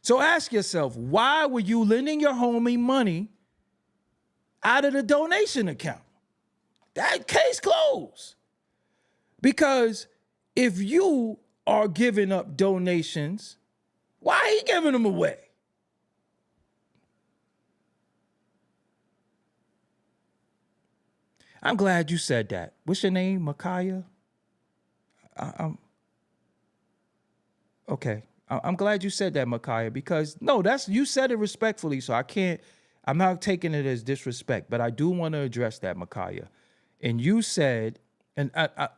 So ask yourself, why were you lending your homie money out of the donation account? That case closed. Because if you are giving up donations, why are you giving them away? I'm glad you said that. What's your name, Micaiah? Okay. I'm glad you said that, Micaiah, because no, you said it respectfully, so I'm not taking it as disrespect, but I do want to address that, Micaiah. And you said, and I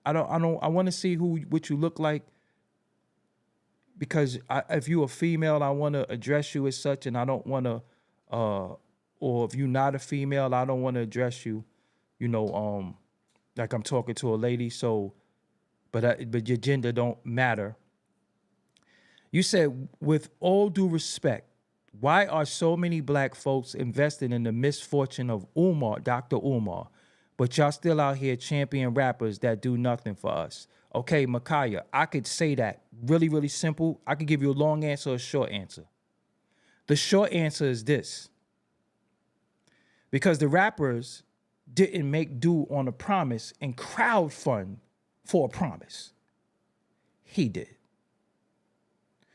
want to see what you look like, because if you're a female, I want to address you as such, and I don't want to, or if you're not a female, I don't want to address you, like I'm talking to a lady. So, but your gender don't matter. You said, with all due respect, why are so many black folks invested in the misfortune of Dr. Umar, but y'all still out here champion rappers that do nothing for us? Okay, Micaiah, I could say that really, really simple. I could give you a long answer or a short answer. The short answer is this. Because the rappers didn't make do on a promise and crowdfund for a promise. He did.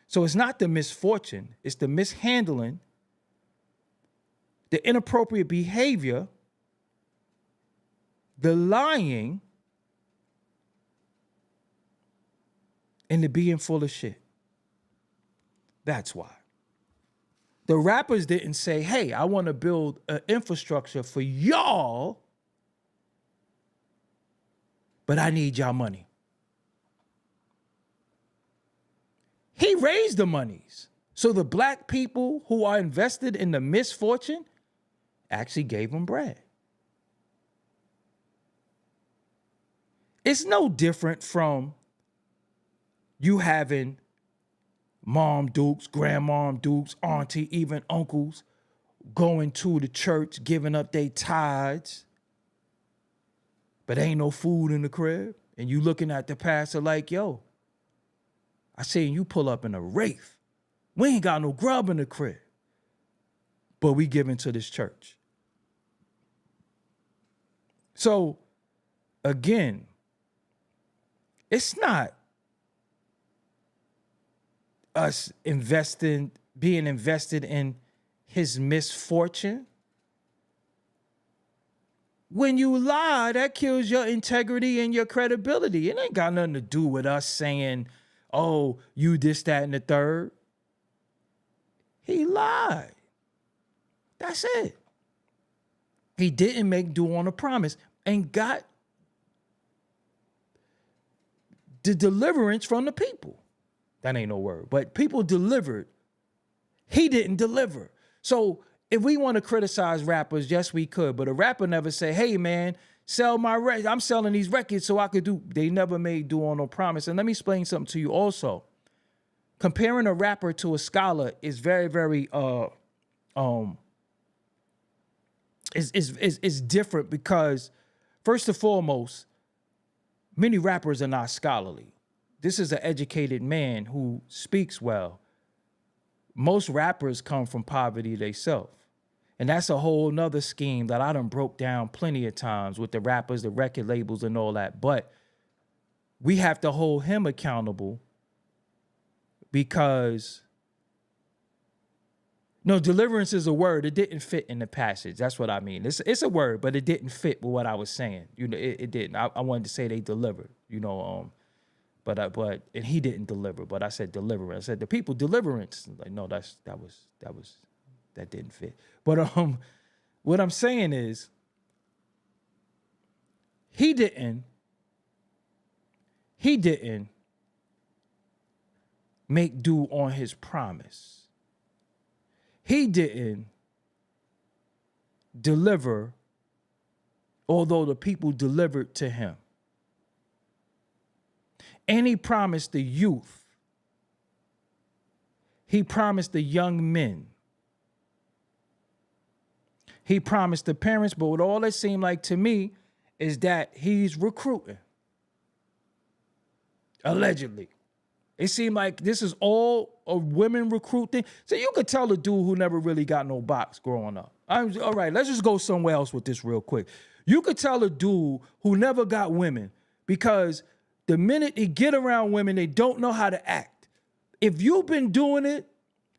So it's not the misfortune, it's the mishandling, the inappropriate behavior, the lying, and the being full of shit. That's why. The rappers didn't say, hey, I want to build an infrastructure for y'all, but I need y'all money. He raised the monies. So the black people who are invested in the misfortune actually gave him bread. It's no different from you having mom dukes, grandmom dukes, auntie, even uncles going to the church, giving up their tithes, but ain't no food in the crib. And you looking at the pastor like, yo, I seen you pull up in a Wraith. We ain't got no grub in the crib, but we giving to this church. So again, it's not us being invested in his misfortune. When you lie, that kills your integrity and your credibility. It ain't got nothing to do with us saying, oh, you this, that, and the third. He lied. That's it. He didn't make do on a promise and got the deliverance from the people. That ain't no word, but people delivered. He didn't deliver. So if we want to criticize rappers, yes, we could, but a rapper never say, hey man, sell my record. I'm selling these records so I could do. They never made do on no promise. And let me explain something to you also. Comparing a rapper to a scholar is very, very is different because first and foremost, many rappers are not scholarly. This is an educated man who speaks well. Most rappers come from poverty themselves. And that's a whole nother scheme that I done broke down plenty of times with the rappers, the record labels and all that. But we have to hold him accountable because, no, deliverance is a word. It didn't fit in the passage. That's what I mean. It's a word, but it didn't fit with what I was saying. You know, it didn't. I wanted to say they delivered, you know, but he didn't deliver, but I said deliverance. I said the people deliverance. Like, no, that didn't fit. But what I'm saying is he didn't make due on his promise. He didn't deliver, although the people delivered to him. And he promised the youth. He promised the young men. He promised the parents, but what all it seemed like to me is that he's recruiting. Allegedly. It seemed like this is all a women recruiting. So you could tell a dude who never really got no box growing up. All right, let's just go somewhere else with this real quick. You could tell a dude who never got women because the minute they get around women, they don't know how to act. If you've been doing it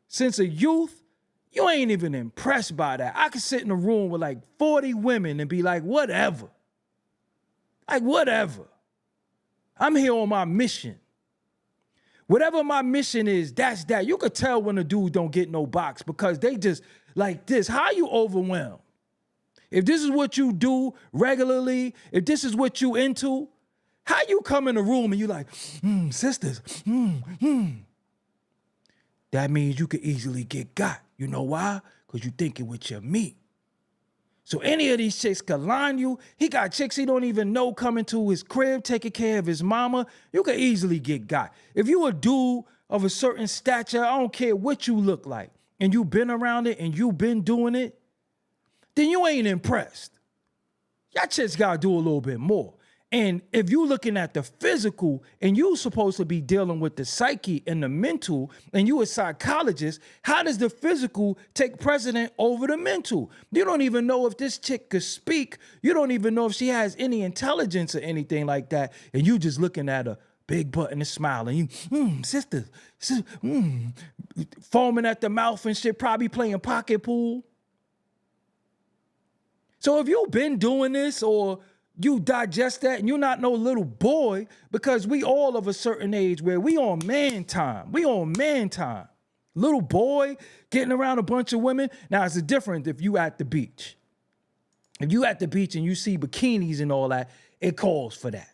since a youth, you ain't even impressed by that. I could sit in a room with like 40 women and be like, whatever. Like, whatever. I'm here on my mission. Whatever my mission is, that's that. You could tell when a dude don't get no box because they just like this. How you overwhelmed? If this is what you do regularly, if this is what you into, how you come in a room and you like, sisters, That means you could easily get got. You know why? Because you thinking with your meat. So any of these chicks could line you. He got chicks he don't even know coming to his crib, taking care of his mama. You could easily get got. If you a dude of a certain stature, I don't care what you look like, and you been around it and you been doing it, then you ain't impressed. Y'all chicks gotta do a little bit more. And if you looking at the physical and you supposed to be dealing with the psyche and the mental, and you a psychologist, how does the physical take precedent over the mental? You don't even know if this chick could speak. You don't even know if she has any intelligence or anything like that. And you just looking at a big butt and a smile and you, sister, foaming at the mouth and shit, probably playing pocket pool. So if you've been doing this or you digest that and you're not no little boy, because we all of a certain age where we on man time. We on man time. Little boy getting around a bunch of women. Now it's different if you at the beach. If you at the beach and you see bikinis and all that, it calls for that.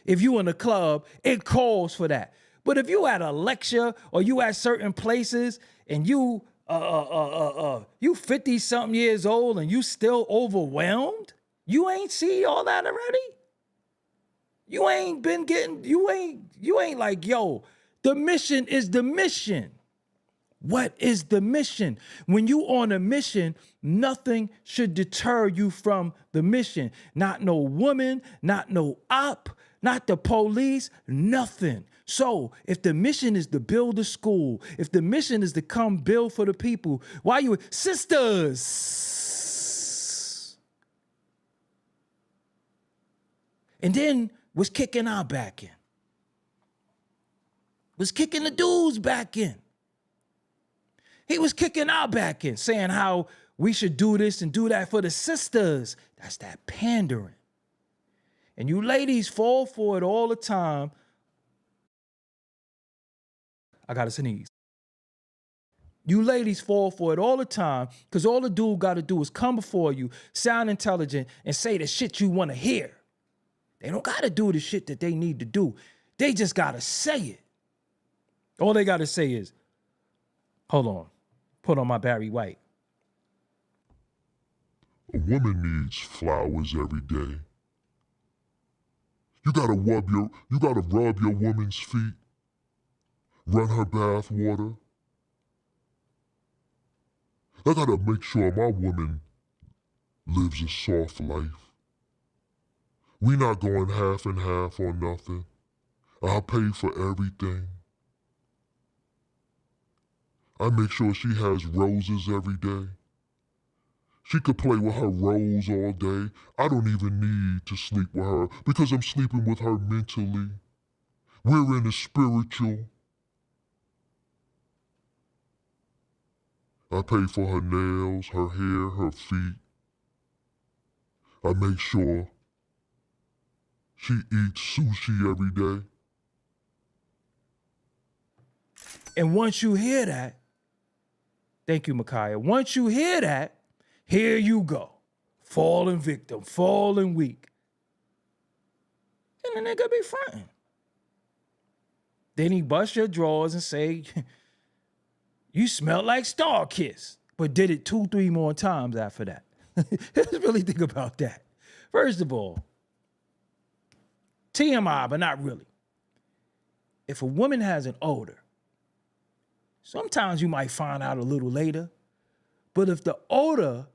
If you in a club, it calls for that. But if you at a lecture or you at certain places and you 50 something years old and you still overwhelmed, you ain't see all that already? You ain't been getting, you ain't like, yo, the mission is the mission. What is the mission? When you on a mission, nothing should deter you from the mission. Not no woman, not no op, not the police, nothing. So if the mission is to build a school, if the mission is to come build for the people, why you, sisters? And then was kicking our back in. Was kicking the dudes back in. He was kicking our back in, saying how we should do this and do that for the sisters. That's that pandering. And you ladies fall for it all the time. I gotta sneeze. You ladies fall for it all the time because all the dude gotta do is come before you, sound intelligent, and say the shit you wanna hear. They don't gotta do the shit that they need to do. They just gotta say it. All they gotta say is, hold on, put on my Barry White. A woman needs flowers every day. You gotta rub your woman's feet, run her bath water. I gotta make sure my woman lives a soft life. We not going half and half on nothing. I'll pay for everything. I make sure she has roses every day. She could play with her roles all day. I don't even need to sleep with her because I'm sleeping with her mentally. We're in the spiritual. I pay for her nails, her hair, her feet. I make sure she eats sushi every day. And once you hear that, thank you, Micaiah. Once you hear that, here you go. Falling victim, falling weak. And the nigga be fronting. Then he bust your drawers and say, you smell like Star Kiss, but did it 2-3 more times after that. Let's really think about that. First of all, TMI, but not really. If a woman has an odor, sometimes you might find out a little later, but if the odor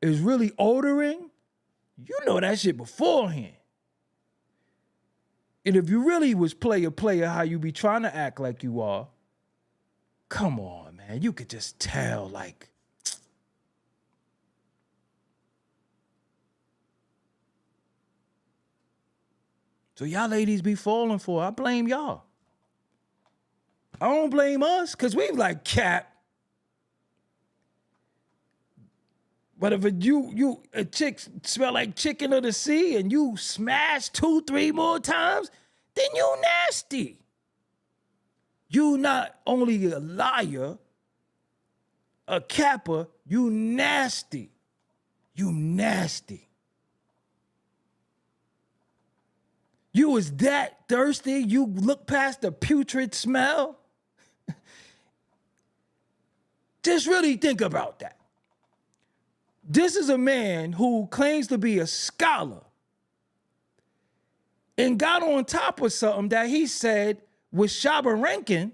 is really odoring, you know that shit beforehand. And if you really was player how you be trying to act like you are, come on, man, you could just tell, like, so y'all ladies be falling for it. I blame y'all. I don't blame us, because we like cap. But if a chick smell like chicken of the sea and you smash 2-3 more times, then you nasty. You not only a liar, a capper, you nasty. You nasty. You was that thirsty, you look past the putrid smell? Just really think about that. This is a man who claims to be a scholar and got on top of something that he said was Shabba Rankin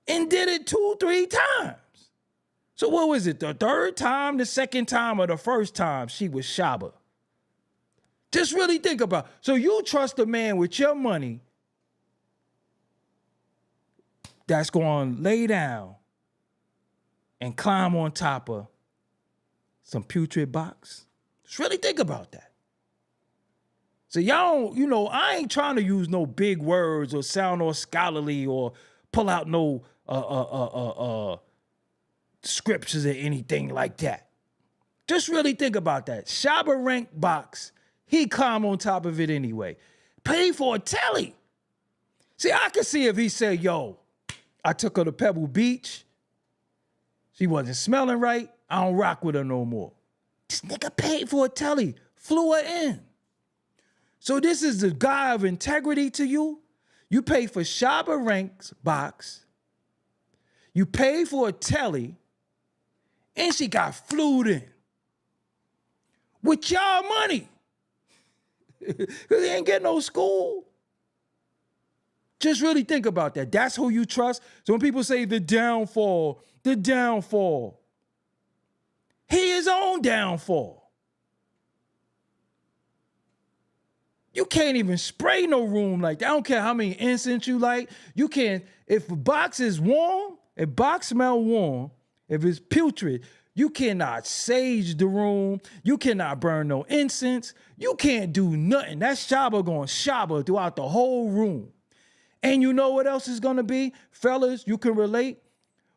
and did it 2-3 times. So what was it, the third time, the second time, or the first time she was Shabba? Just really think about it. So you trust a man with your money that's going to lay down and climb on top of some putrid box? Just really think about that. So y'all, I ain't trying to use no big words or sound all scholarly or pull out no scriptures or anything like that. Just really think about that. Shabba Rank box, he climb on top of it anyway. Pay for a telly. See, I could see if he said, yo, I took her to Pebble Beach. She wasn't smelling right. I don't rock with her no more. This nigga paid for a telly, flew her in. So this is the guy of integrity to you? You pay for Shabba Rank's box, you pay for a telly, and she got flued in. With y'all money. Because he ain't getting no school. Just really think about that. That's who you trust. So when people say the downfall, he his own downfall. You can't even spray no room like that. I don't care how many incense you like. You can't, if a box is warm, if box smell warm, if it's putrid, you cannot sage the room. You cannot burn no incense. You can't do nothing. That Shabba going Shabba throughout the whole room. And you know what else is going to be? Fellas, you can relate.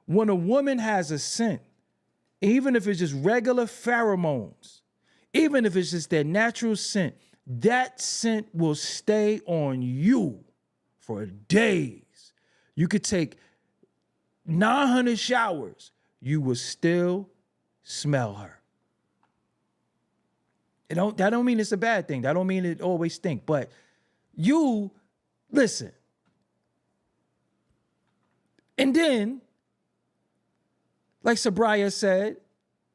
When a woman has a scent, even if it's just regular pheromones, even if it's just their natural scent, that scent will stay on you for days. You could take 900 showers. You will still smell her. That don't mean it's a bad thing. That don't mean it always stink. But you, listen. And then, like Sabraya said,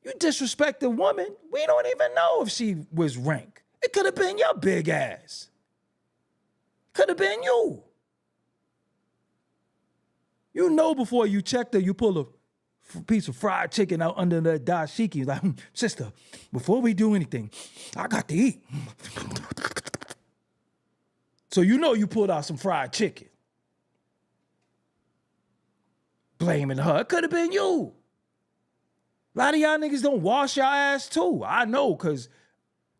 you disrespect a woman. We don't even know if she was rank. It could have been your big ass. Could have been you. You know before you checked her, you pull a piece of fried chicken out under the dashiki. Like, sister, before we do anything, I got to eat. So you know you pulled out some fried chicken. Blaming her. It could have been you. A lot of y'all niggas don't wash your ass too. I know, cause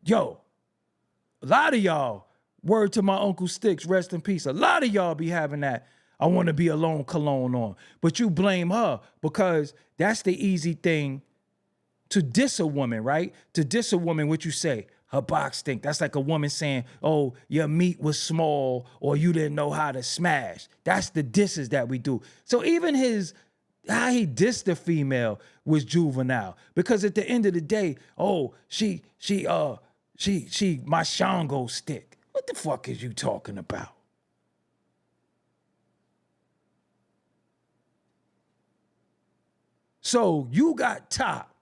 yo, a lot of y'all, word to my Uncle Sticks, rest in peace. A lot of y'all be having that I want to be alone cologne on. But you blame her because that's the easy thing to diss a woman, right? To diss a woman, what you say? Her box stink. That's like a woman saying, oh, your meat was small or you didn't know how to smash. That's the disses that we do. So even how he dissed the female was juvenile. Because at the end of the day, oh, she my Shango stick. What the fuck is you talking about? So you got top.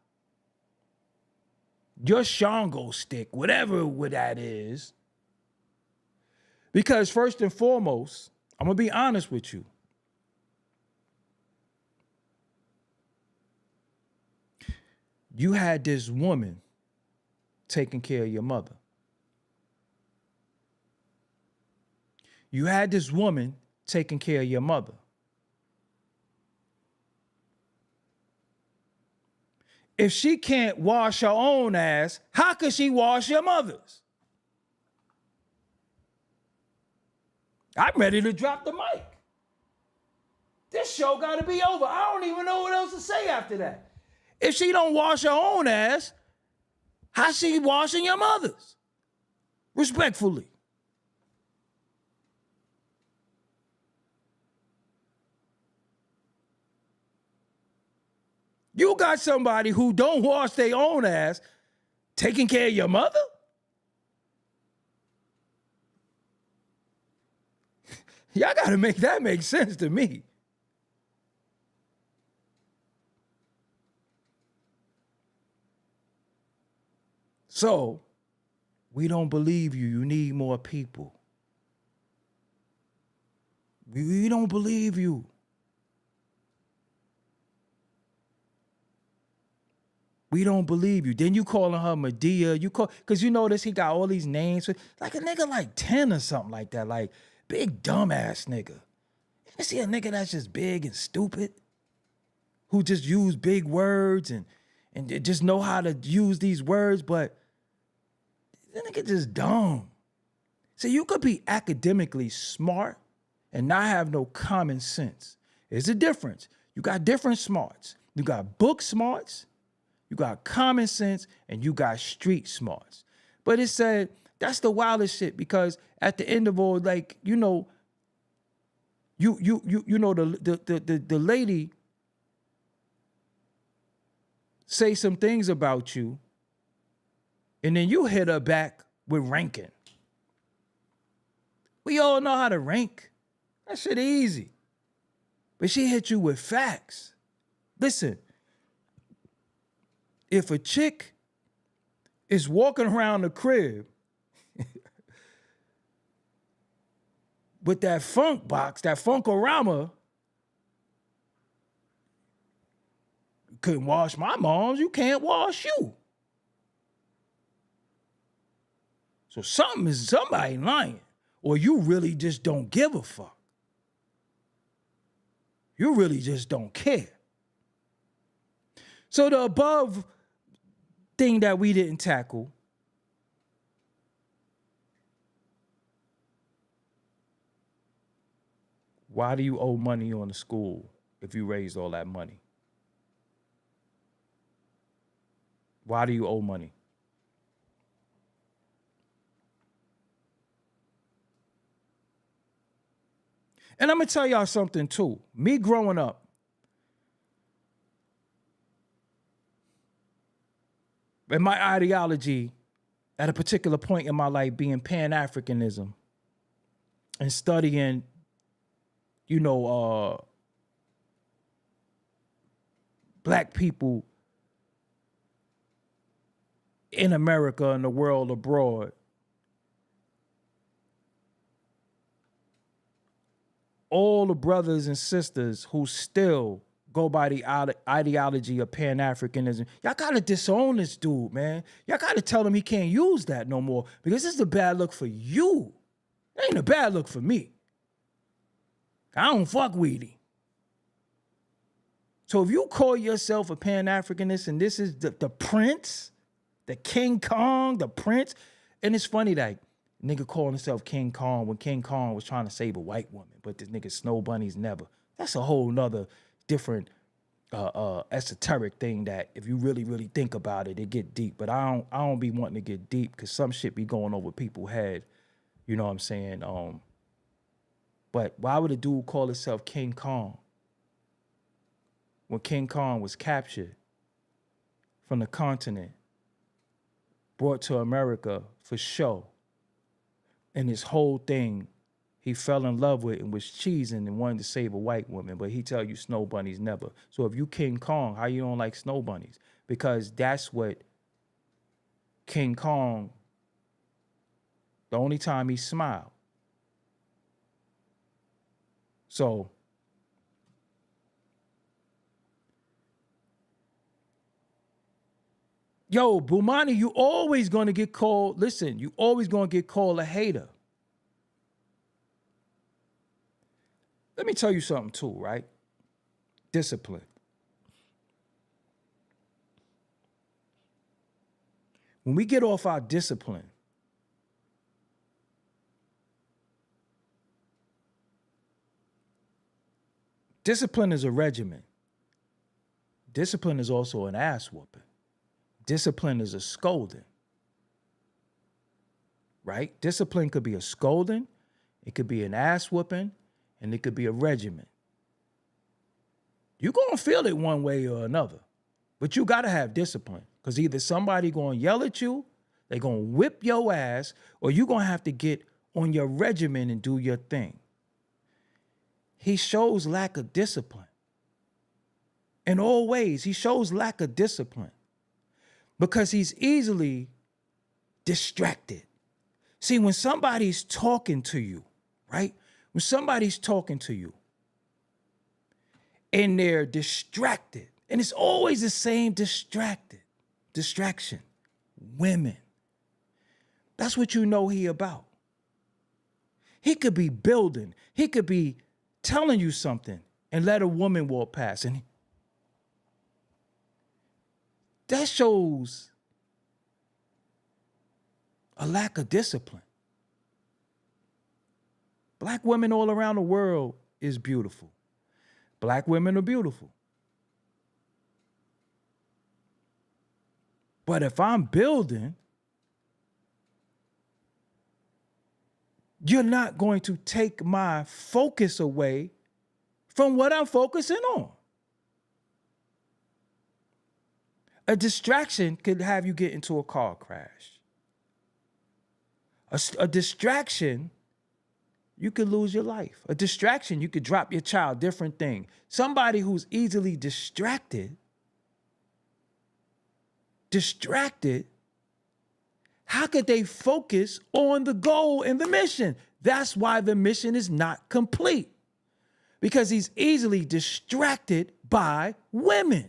Your Shango stick, whatever that is. Because first and foremost, I'm going to be honest with you. You had this woman taking care of your mother. You had this woman taking care of your mother. If she can't wash her own ass, how could she wash your mother's? I'm ready to drop the mic. This show got to be over. I don't even know what else to say after that. If she don't wash her own ass, how's she washing your mother's? Respectfully. You got somebody who don't wash their own ass taking care of your mother? Y'all got to make that make sense to me. So, we don't believe you. You need more people. We don't believe you. We don't believe you. Then you calling her Medea. Because you notice he got all these names. Like a nigga like 10 or something like that. Like, big dumbass nigga. You see a nigga that's just big and stupid? Who just use big words and just know how to use these words, but that nigga just dumb. So you could be academically smart and not have no common sense. There's a difference. You got different smarts. You got book smarts, you got common sense, and you got street smarts. But it said that's the wildest shit because at the end of all, like, you know, the lady say some things about you, and then you hit her back with ranking. We all know how to rank. That shit easy. But she hit you with facts. Listen, if a chick is walking around the crib with that funk box, that Funkorama, you couldn't wash my mom's, you can't wash you. So somebody lying, or you really just don't give a fuck. You really just don't care. So the above thing that we didn't tackle, why do you owe money on the school if you raised all that money? Why do you owe money? And I'm going to tell y'all something too. Me growing up, and my ideology at a particular point in my life being Pan-Afrikanism and studying, you know, black people in America and the world abroad. All the brothers and sisters who still go by the ideology of Pan-Afrikanism, y'all gotta disown this dude, man. Y'all gotta tell him he can't use that no more because this is a bad look for you. It ain't a bad look for me. I don't fuck with him. So if you call yourself a Pan-Africanist and this is the prince, the King Kong, the prince, and it's funny that nigga calling himself King Kong when King Kong was trying to save a white woman, but this nigga Snow Bunny's never. That's a whole nother different esoteric thing that if you really, really think about it, it get deep. But I don't be wanting to get deep because some shit be going over people's head. You know what I'm saying? But why would a dude call himself King Kong when King Kong was captured from the continent, brought to America for show, and his whole thing he fell in love with and was cheesing and wanted to save a white woman, but he tell you snow bunnies never. So if you King Kong, how you don't like snow bunnies? Because that's what King Kong, the only time he smiled. So yo, Bumani, you always gonna get called, listen, you always gonna get called a hater. Let me tell you something too, right? Discipline. When we get off our discipline, discipline is a regimen. Discipline is also an ass whooping. Discipline is a scolding, right? Discipline could be a scolding, it could be an ass whooping, and it could be a regimen. You're gonna feel it one way or another, but you gotta have discipline because either somebody gonna yell at you, they gonna whip your ass, or you gonna have to get on your regimen and do your thing. He shows lack of discipline. In all ways, he shows lack of discipline because he's easily distracted. See, when somebody's talking to you, right? When somebody's talking to you and they're distracted, and it's always the same distraction, women. That's what you know he about. He could be building, he could be telling you something and let a woman walk past, and that shows a lack of discipline. Black women all around the world is beautiful. Black women are beautiful. But if I'm building, you're not going to take my focus away from what I'm focusing on. A distraction could have you get into a car crash. A distraction, you could lose your life. A distraction, you could drop your child, different thing. Somebody who's easily distracted, how could they focus on the goal and the mission? That's why the mission is not complete. Because he's easily distracted by women.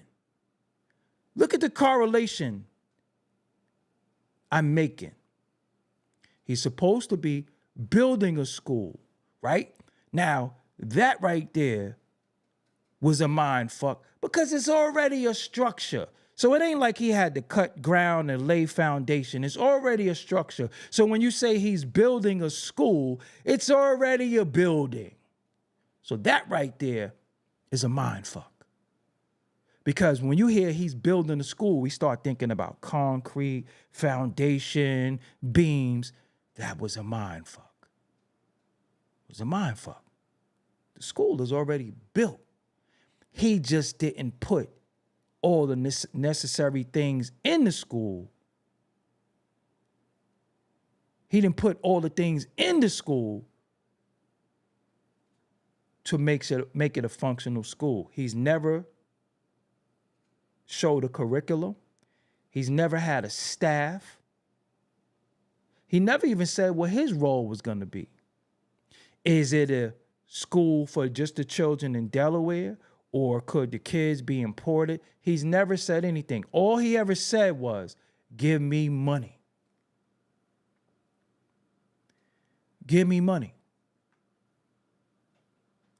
Look at the correlation I'm making. He's supposed to be building a school, right? Now, that right there was a mind fuck because it's already a structure. So it ain't like he had to cut ground and lay foundation. It's already a structure. So when you say he's building a school, it's already a building. So that right there is a mind fuck. Because when you hear he's building a school, we start thinking about concrete, foundation, beams. That was a mind fuck. It was a mind fuck. The school is already built. He just didn't put all the necessary things in the school. He didn't put all the things in the school to make it a functional school. He's never showed a curriculum. He's never had a staff. He never even said what his role was going to be. Is it a school for just the children in Delaware, or could the kids be imported? He's never said anything. All he ever said was, give me money. Give me money.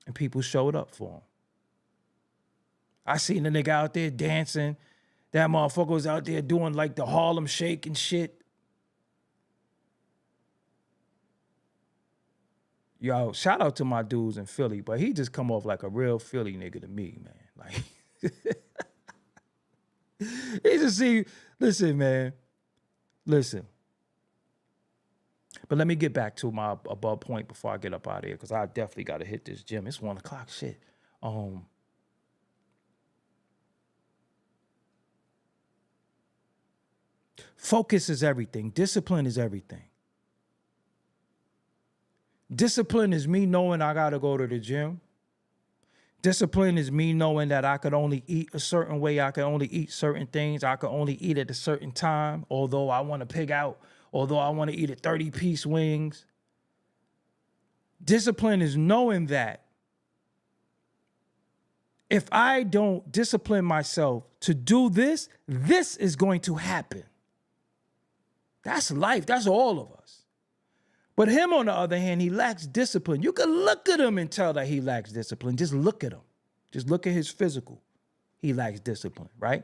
And people showed up for him. I seen the nigga out there dancing. That motherfucker was out there doing like the Harlem Shake and shit. Yo, shout out to my dudes in Philly, but he just come off like a real Philly nigga to me, man. Like, he just see, listen, man, listen. But let me get back to my above point before I get up out of here, because I definitely got to hit this gym. It's 1 o'clock, shit. Focus is everything. Discipline is everything. Discipline is me knowing I got to go to the gym. Discipline is me knowing that I could only eat a certain way. I can only eat certain things. I can only eat at a certain time, although I want to pig out, although I want to eat at 30-piece wings. Discipline is knowing that if I don't discipline myself to do this, this is going to happen. That's life. That's all of us. But him, on the other hand, he lacks discipline. You can look at him and tell that he lacks discipline. Just look at him. Just look at his physical. He lacks discipline, right?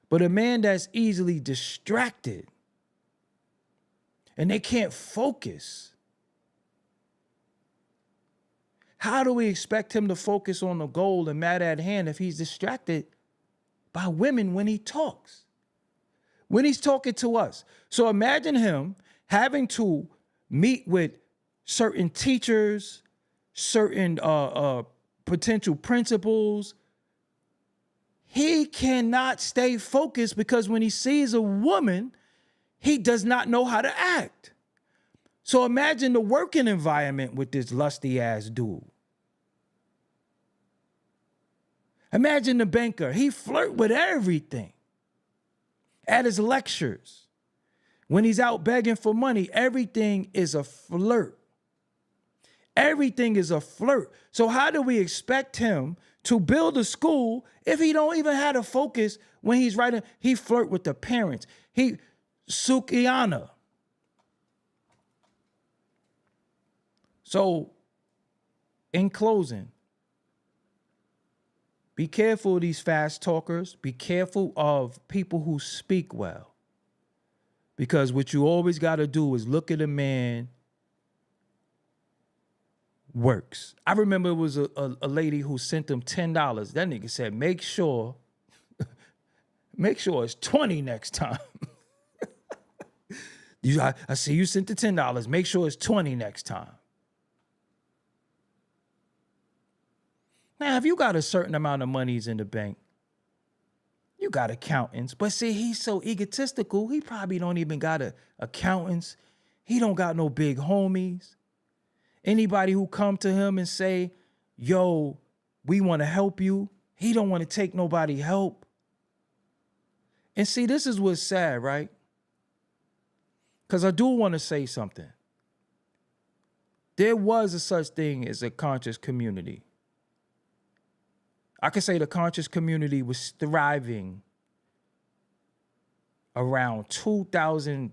But a man that's easily distracted and they can't focus, how do we expect him to focus on the goal and matter at hand if he's distracted by women when he talks? When he's talking to us. So imagine him having to meet with certain teachers, certain potential principals. He cannot stay focused because when he sees a woman, he does not know how to act. So imagine the working environment with this lusty ass dude. Imagine the banker. He flirt with everything. At his lectures, when he's out begging for money, everything is a flirt. Everything is a flirt. So how do we expect him to build a school if he don't even have to focus when he's writing? He flirt with the parents. He Sukiana. So in closing, be careful of these fast talkers. Be careful of people who speak well. Because what you always got to do is look at a man works. I remember it was a lady who sent him $10. That nigga said, make sure it's 20 next time. I see you sent the $10. Make sure it's 20 next time. Now, if you got a certain amount of monies in the bank, you got accountants. But see, he's so egotistical, he probably don't even got accountants. He don't got no big homies. Anybody who come to him and say, yo, we want to help you, he don't want to take nobody help. And see, this is what's sad, right? Because I do want to say something. There was a such thing as a conscious community. I could say the conscious community was thriving around 2000.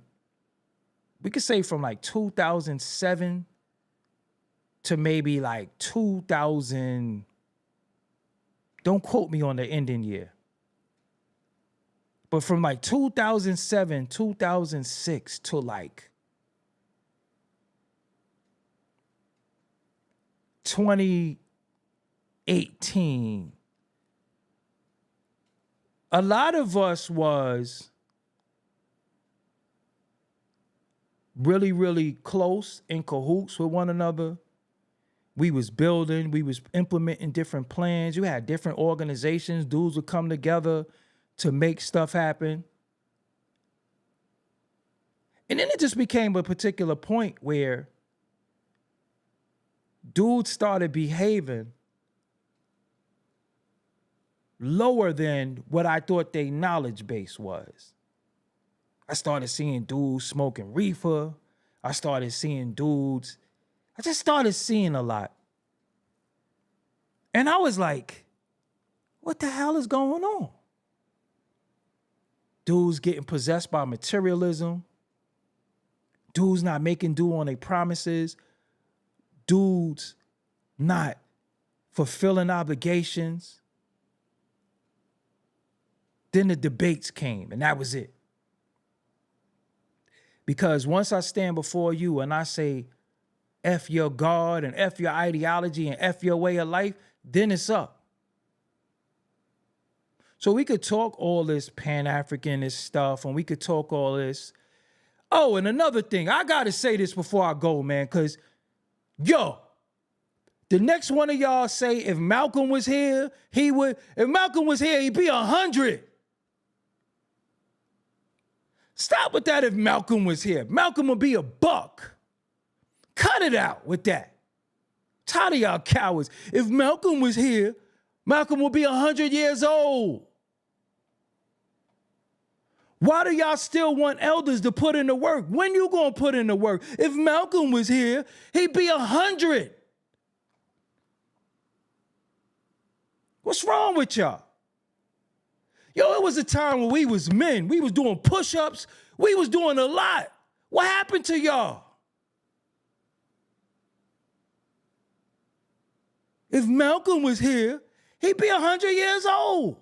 We could say from like 2007 to maybe like 2000. Don't quote me on the ending year. But from like 2007, 2006 to like 2018, a lot of us was really, really close in cahoots with one another. We was building, we was implementing different plans. You had different organizations. Dudes would come together to make stuff happen. And then it just became a particular point where dudes started behaving lower than what I thought their knowledge base was. I started seeing dudes smoking reefer. I just started seeing a lot. And I was like, what the hell is going on? Dudes getting possessed by materialism. Dudes not making due on their promises. Dudes not fulfilling obligations. Then the debates came, and that was it. Because once I stand before you and I say, F your God and F your ideology and F your way of life, then it's up. So we could talk all this Pan-Africanist stuff, and we could talk all this. Oh, and another thing, I got to say this before I go, man, because, yo, the next one of y'all say if Malcolm was here, if Malcolm was here, he'd be 100. Stop with that if Malcolm was here. Malcolm would be $1. Cut it out with that. Tired of y'all cowards. If Malcolm was here, Malcolm would be 100 years old. Why do y'all still want elders to put in the work? When you gonna put in the work? If Malcolm was here, he'd be 100. What's wrong with y'all? Yo, it was a time when we was men. We was doing push-ups. We was doing a lot. What happened to y'all? If Malcolm was here, he'd be 100 years old.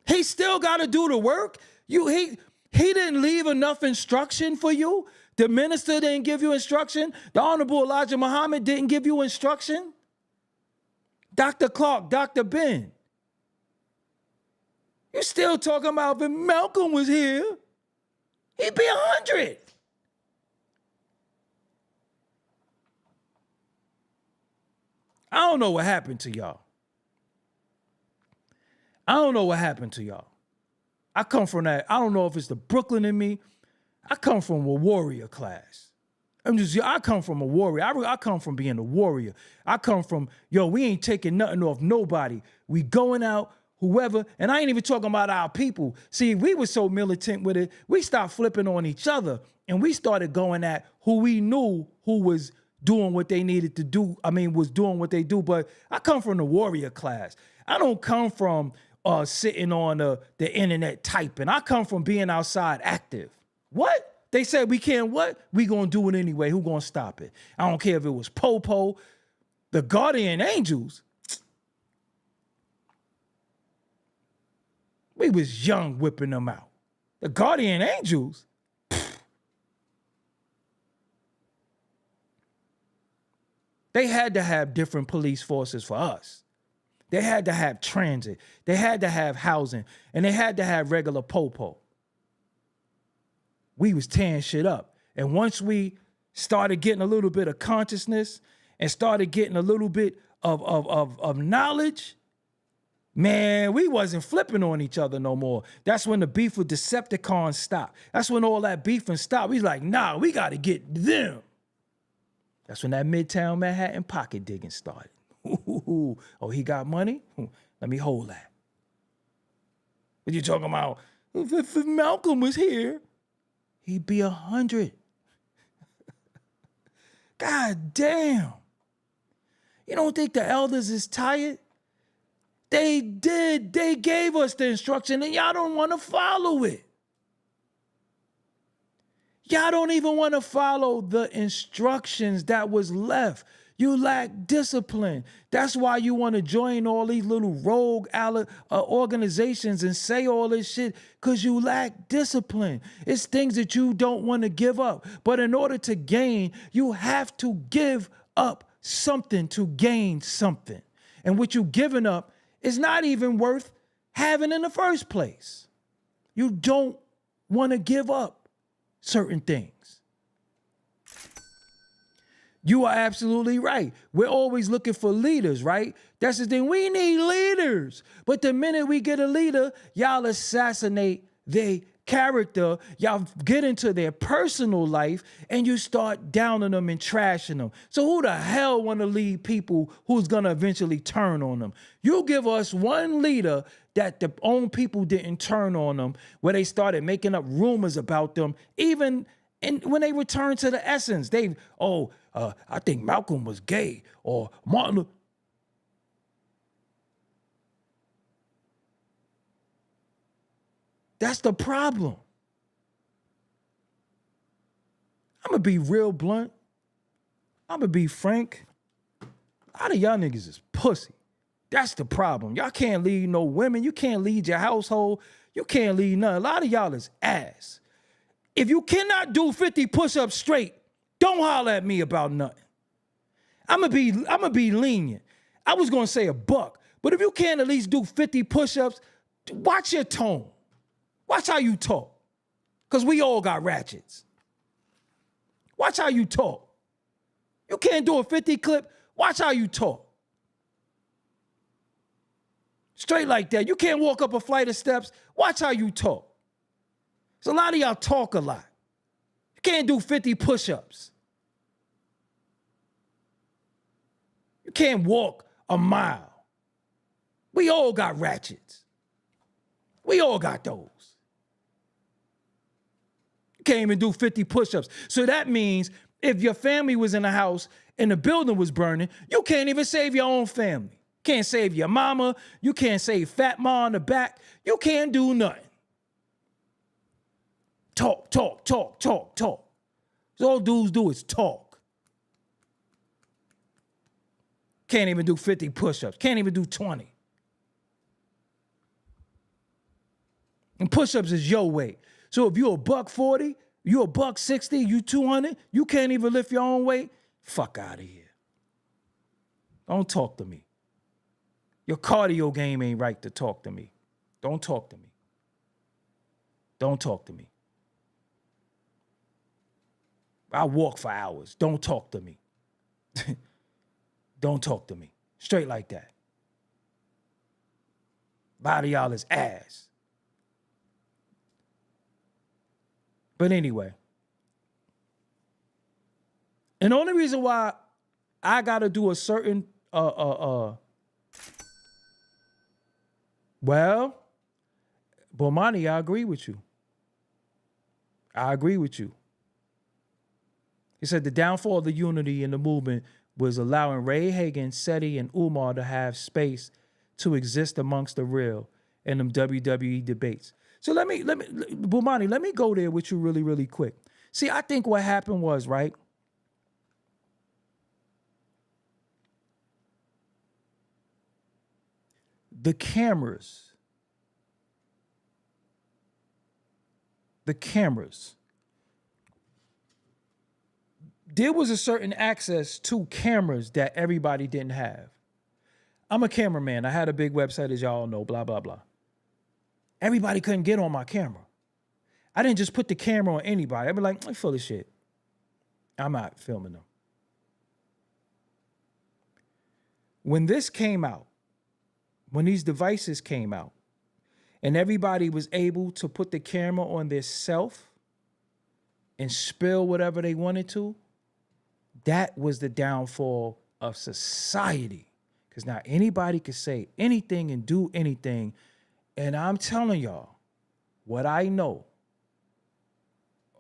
He still got to do the work. He didn't leave enough instruction for you. The minister didn't give you instruction. The Honorable Elijah Muhammad didn't give you instruction. Dr. Clark, Dr. Ben. You're still talking about if Malcolm was here, he'd be 100. I don't know what happened to y'all. I don't know what happened to y'all. I come from that. I don't know if it's the Brooklyn in me. I come from a warrior class. I come from a warrior. I come from being a warrior. I come from, yo, we ain't taking nothing off nobody. We going out, whoever, and I ain't even talking about our people. See, we were so militant with it, we stopped flipping on each other, and we started going at who we knew who was doing what they needed to do. Was doing what they do. But I come from the warrior class. I don't come from sitting on the internet typing. I come from being outside active. What? They said we can't what? We gonna do it anyway. Who gonna stop it? I don't care if it was Popo, the guardian angels. We was young whipping them out. The guardian angels. They had to have different police forces for us. They had to have transit. They had to have housing. And they had to have regular popo. We was tearing shit up. And once we started getting a little bit of consciousness and started getting a little bit of knowledge, man, we wasn't flipping on each other no more. That's when the beef with Decepticons stopped. That's when all that beefing stopped. We was like, nah, we got to get them. That's when that Midtown Manhattan pocket digging started. Oh, he got money? Let me hold that. What you talking about? If Malcolm was here, he'd be 100. God damn. You don't think the elders is tired? They did. They gave us the instruction and y'all don't want to follow it. Y'all don't even want to follow the instructions that was left. You lack discipline. That's why you want to join all these little rogue organizations and say all this shit, because you lack discipline. It's things that you don't want to give up. But in order to gain, you have to give up something to gain something. And what you're giving up is not even worth having in the first place. You don't want to give up certain things. You are absolutely right. We're always looking for leaders, right? That's the thing. We need leaders. But the minute we get a leader, y'all assassinate their character. Y'all get into their personal life and you start downing them and trashing them. So who the hell want to lead people who's going to eventually turn on them? You give us one leader that the own people didn't turn on them, where they started making up rumors about them, even when they return to the essence. I think Malcolm was gay, or Martin. That's the problem. I'm going to be real blunt. I'm going to be frank. A lot of y'all niggas is pussy. That's the problem. Y'all can't lead no women. You can't lead your household. You can't lead none. A lot of y'all is ass. If you cannot do 50 push-ups straight, don't holler at me about nothing. I'ma be lenient. I was gonna say a buck, but if you can't at least do 50 push-ups, watch your tone. Watch how you talk. Because we all got ratchets. Watch how you talk. You can't do a 50 clip, watch how you talk. Straight like that. You can't walk up a flight of steps, watch how you talk. So a lot of y'all talk a lot. You can't do 50 push-ups. You can't walk a mile. We all got ratchets. We all got those. You can't even do 50 push-ups. So that means if your family was in a house and the building was burning, you can't even save your own family. Can't save your mama. You can't save Fat Ma in the back. You can't do nothing. Talk, talk, talk, talk, talk. So all dudes do is talk. Can't even do 50 push-ups. Can't even do 20. And push-ups is your weight. So if you're a $140, you're a $160, you 200, you can't even lift your own weight, fuck out of here. Don't talk to me. Your cardio game ain't right to talk to me. Don't talk to me. Don't talk to me. I walk for hours. Don't talk to me. Don't talk to me. Straight like that. A lot of y'all is ass. But anyway. And the only reason why I gotta do a certain well, Bomani, I agree with you. I agree with you. He said the downfall of the unity in the movement was allowing Ray Hagan, Seti, and Umar to have space to exist amongst the real in them WWE debates. So let me, Bomani, let me go there with you really, really quick. See, I think what happened was, right? The cameras. There was a certain access to cameras that everybody didn't have. I'm a cameraman. I had a big website, as y'all know, blah, blah, blah. Everybody couldn't get on my camera. I didn't just put the camera on anybody. I'd be like, I'm full of shit. I'm not filming them. When this came out, when these devices came out, and everybody was able to put the camera on their self and spill whatever they wanted to, that was the downfall of society. Because now anybody could say anything and do anything. And I'm telling y'all, what I know,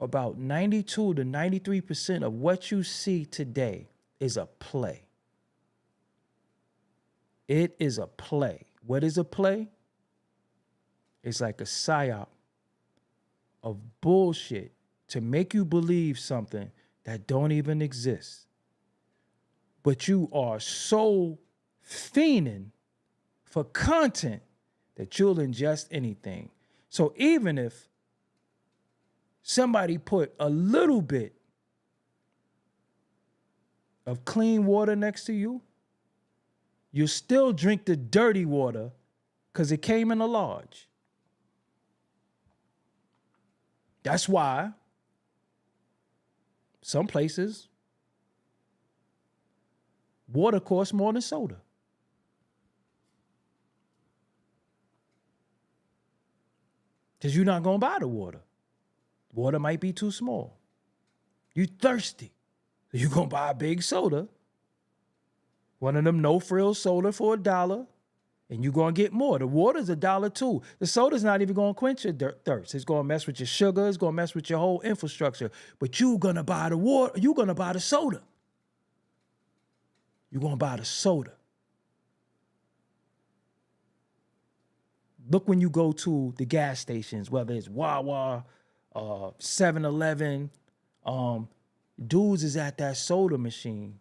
about 92 to 93% of what you see today is a play. It is a play. What is a play? It's like a psyop of bullshit to make you believe something that don't even exist. But you are so fiending for content that you'll ingest anything. So even if somebody put a little bit of clean water next to you, you still drink the dirty water because it came in a large. That's why some places water costs more than soda. Because you're not going to buy the water. Water might be too small. You thirsty. So you're going to buy a big soda. One of them no-frill soda for $1. And you're going to get more. The water's $1 too. The soda's not even going to quench your thirst. It's going to mess with your sugar. It's going to mess with your whole infrastructure. But you're going to buy the water. You're going to buy the soda. You're going to buy the soda. Look when you go to the gas stations, whether it's Wawa, 7-Eleven, dudes is at that soda machine.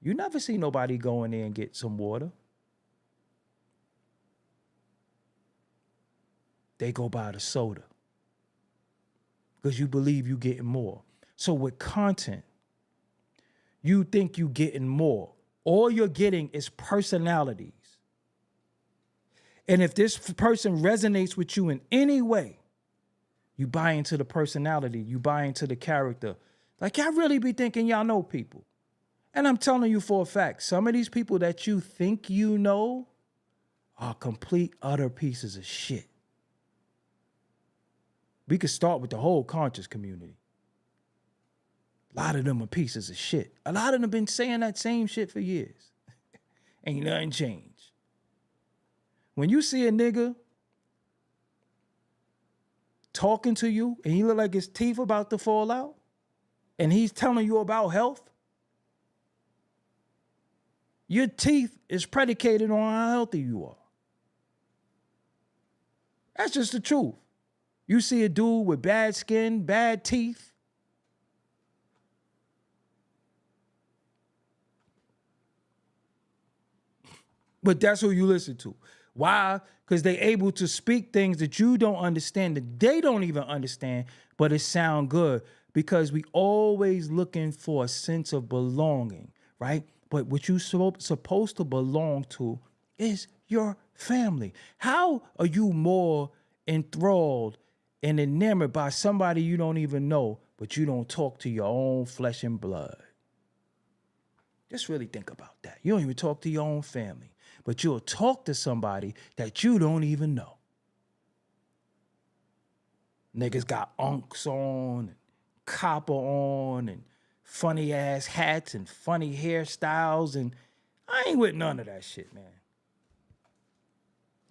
You never see nobody go in there and get some water. they go buy the soda because you believe you're getting more. So with content, you think you're getting more. All you're getting is personalities. And if this person resonates with you in any way, you buy into the personality, you buy into the character. Like, y'all really be thinking y'all know people. And I'm telling you for a fact, some of these people that you think you know are complete, utter pieces of shit. We could start with the whole conscious community. A lot of them are pieces of shit. A lot of them been saying that same shit for years. Ain't nothing changed. When you see a nigga talking to you and he look like his teeth about to fall out and he's telling you about health, your teeth is predicated on how healthy you are. That's just the truth. You see a dude with bad skin, bad teeth, but that's who you listen to. Why? Because they're able to speak things that you don't understand, that they don't even understand, but it sound good. Because we always looking for a sense of belonging, right? But what you supposed to belong to is your family. How are you more enthralled and enamored by somebody you don't even know, but you don't talk to your own flesh and blood? Just really think about that. You don't even talk to your own family, but you'll talk to somebody that you don't even know. Niggas got unks on, and copper on, and funny ass hats and funny hairstyles, and I ain't with none of that shit, man.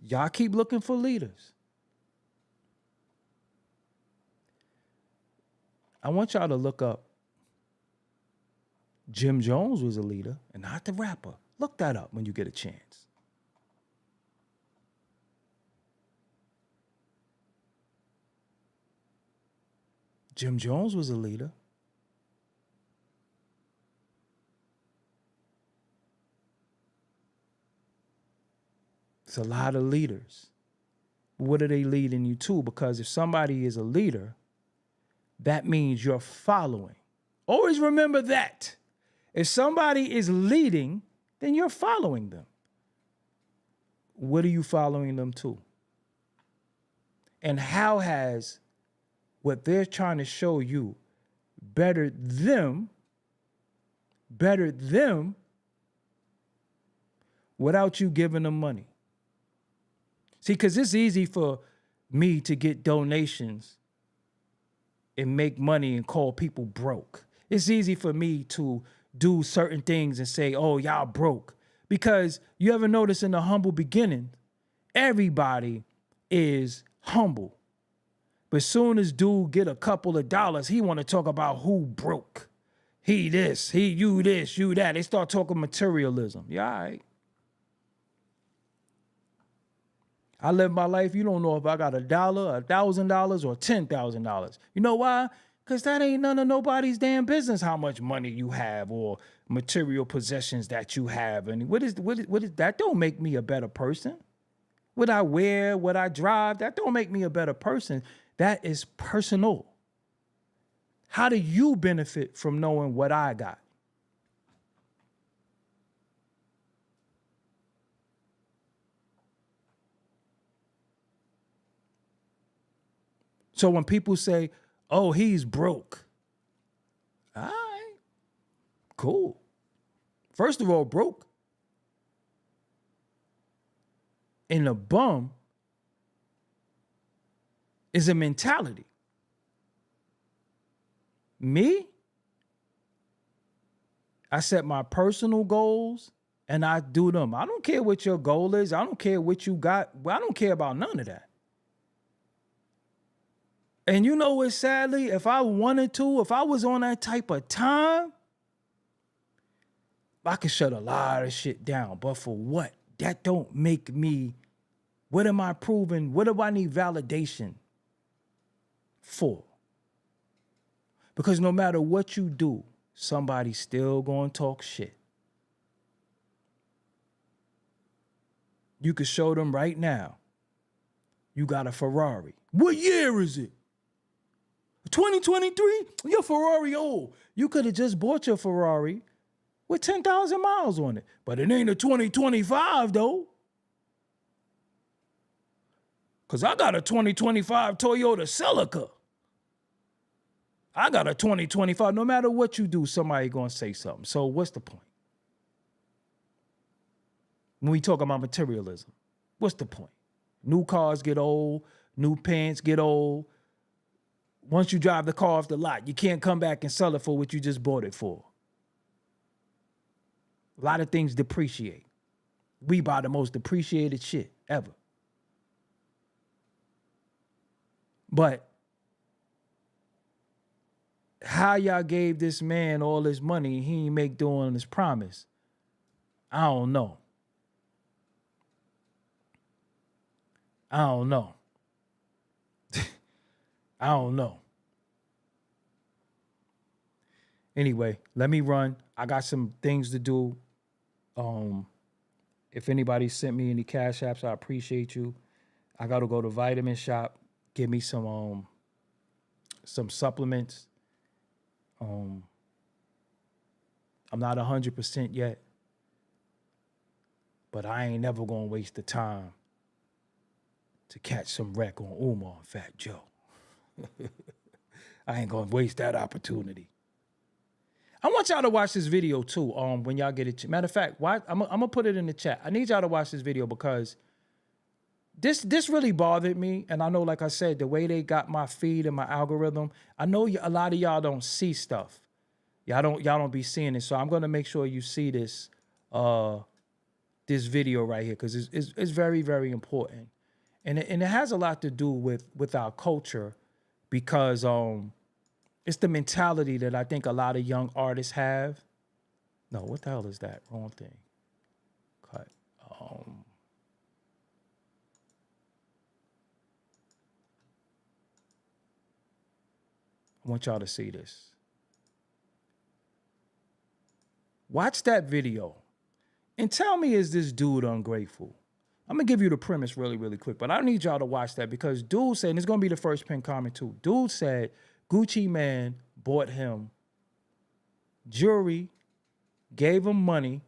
Y'all keep looking for leaders. I want y'all to look up Jim Jones was a leader and not the rapper. Look that up when you get a chance. Jim Jones was a leader. It's a lot of leaders. What are they leading you to? Because if somebody is a leader, that means you're following. Always remember that. If somebody is leading, then you're following them. What are you following them to? And how has what they're trying to show you bettered them without you giving them money? See, because it's easy for me to get donations and make money and call people broke. It's easy for me to do certain things and say, oh, y'all broke. Because you ever notice in the humble beginning, everybody is humble. But soon as dude get a couple of dollars, he want to talk about who broke. He this, you this, you that. They start talking materialism. Yeah, all right. I live my life. You don't know if I got $1, $1,000, or $10,000. You know why? Because that ain't none of nobody's damn business how much money you have or material possessions that you have. And what is that? Don't make me a better person. What I wear, what I drive, that don't make me a better person. That is personal. How do you benefit from knowing what I got? So when people say, oh, he's broke. All right, cool. First of all, broke and a bum is a mentality. Me, I set my personal goals and I do them. I don't care what your goal is. I don't care what you got. I don't care about none of that. And you know what, sadly, if I wanted to, if I was on that type of time, I could shut a lot of shit down. But for what? That don't make me, what am I proving? What do I need validation for? Because no matter what you do, somebody's still gonna talk shit. You could show them right now. You got a Ferrari. What year is it? 2023? Your Ferrari old. You could have just bought your Ferrari with 10,000 miles on it. But it ain't a 2025 though. Because I got a 2025 Toyota Celica. I got a 2025. No matter what you do, somebody going to say something. So what's the point? When we talk about materialism, what's the point? New cars get old. New pants get old. Once you drive the car off the lot, you can't come back and sell it for what you just bought it for. A lot of things depreciate. We buy the most depreciated shit ever. But how y'all gave this man all this money and he ain't make doing his promise? I don't know. I don't know. I don't know. Anyway, let me run. I got some things to do. If anybody sent me any cash apps, I appreciate you. I got to go to Vitamin Shop, get me some supplements. I'm not 100% yet, but I ain't never gonna waste the time to catch some wreck on Umar and Fat Joe. I ain't gonna waste that opportunity. I want y'all to watch this video too. When y'all get it. Matter of fact, I'm gonna put it in the chat. I need y'all to watch this video because this really bothered me. And I know, like I said, the way they got my feed and my algorithm, I know a lot of y'all don't see stuff. Y'all don't be seeing it. So I'm gonna make sure you see this this video right here because it's very, very important. And it has a lot to do with our culture because it's the mentality that I think a lot of young artists have. No, what the hell is that? Wrong thing. Cut. I want y'all to see this. Watch that video and tell me, is this dude ungrateful? I'm going to give you the premise really, really quick, but I need y'all to watch that because dude said, and it's going to be the first pin comment too, dude said Gucci Man bought him jewelry, gave him money,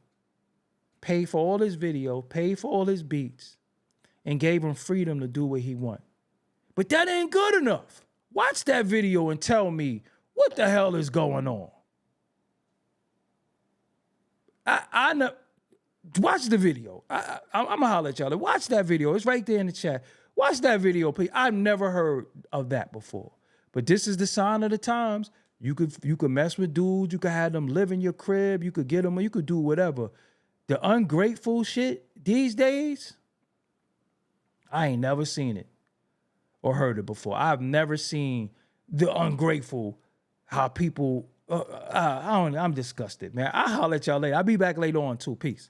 paid for all his video, paid for all his beats, and gave him freedom to do what he want. But that ain't good enough. Watch that video and tell me what the hell is going on. I know. Watch the video. I'm going to holler at y'all. Watch that video. It's right there in the chat. Watch that video, please. I've never heard of that before. But this is the sign of the times. You could mess with dudes. You could have them live in your crib. You could get them. You could do whatever. The ungrateful shit these days, I ain't never seen it or heard it before. I've never seen the ungrateful, how people, I'm disgusted, man. I'll holler at y'all later. I'll be back later on too. Peace.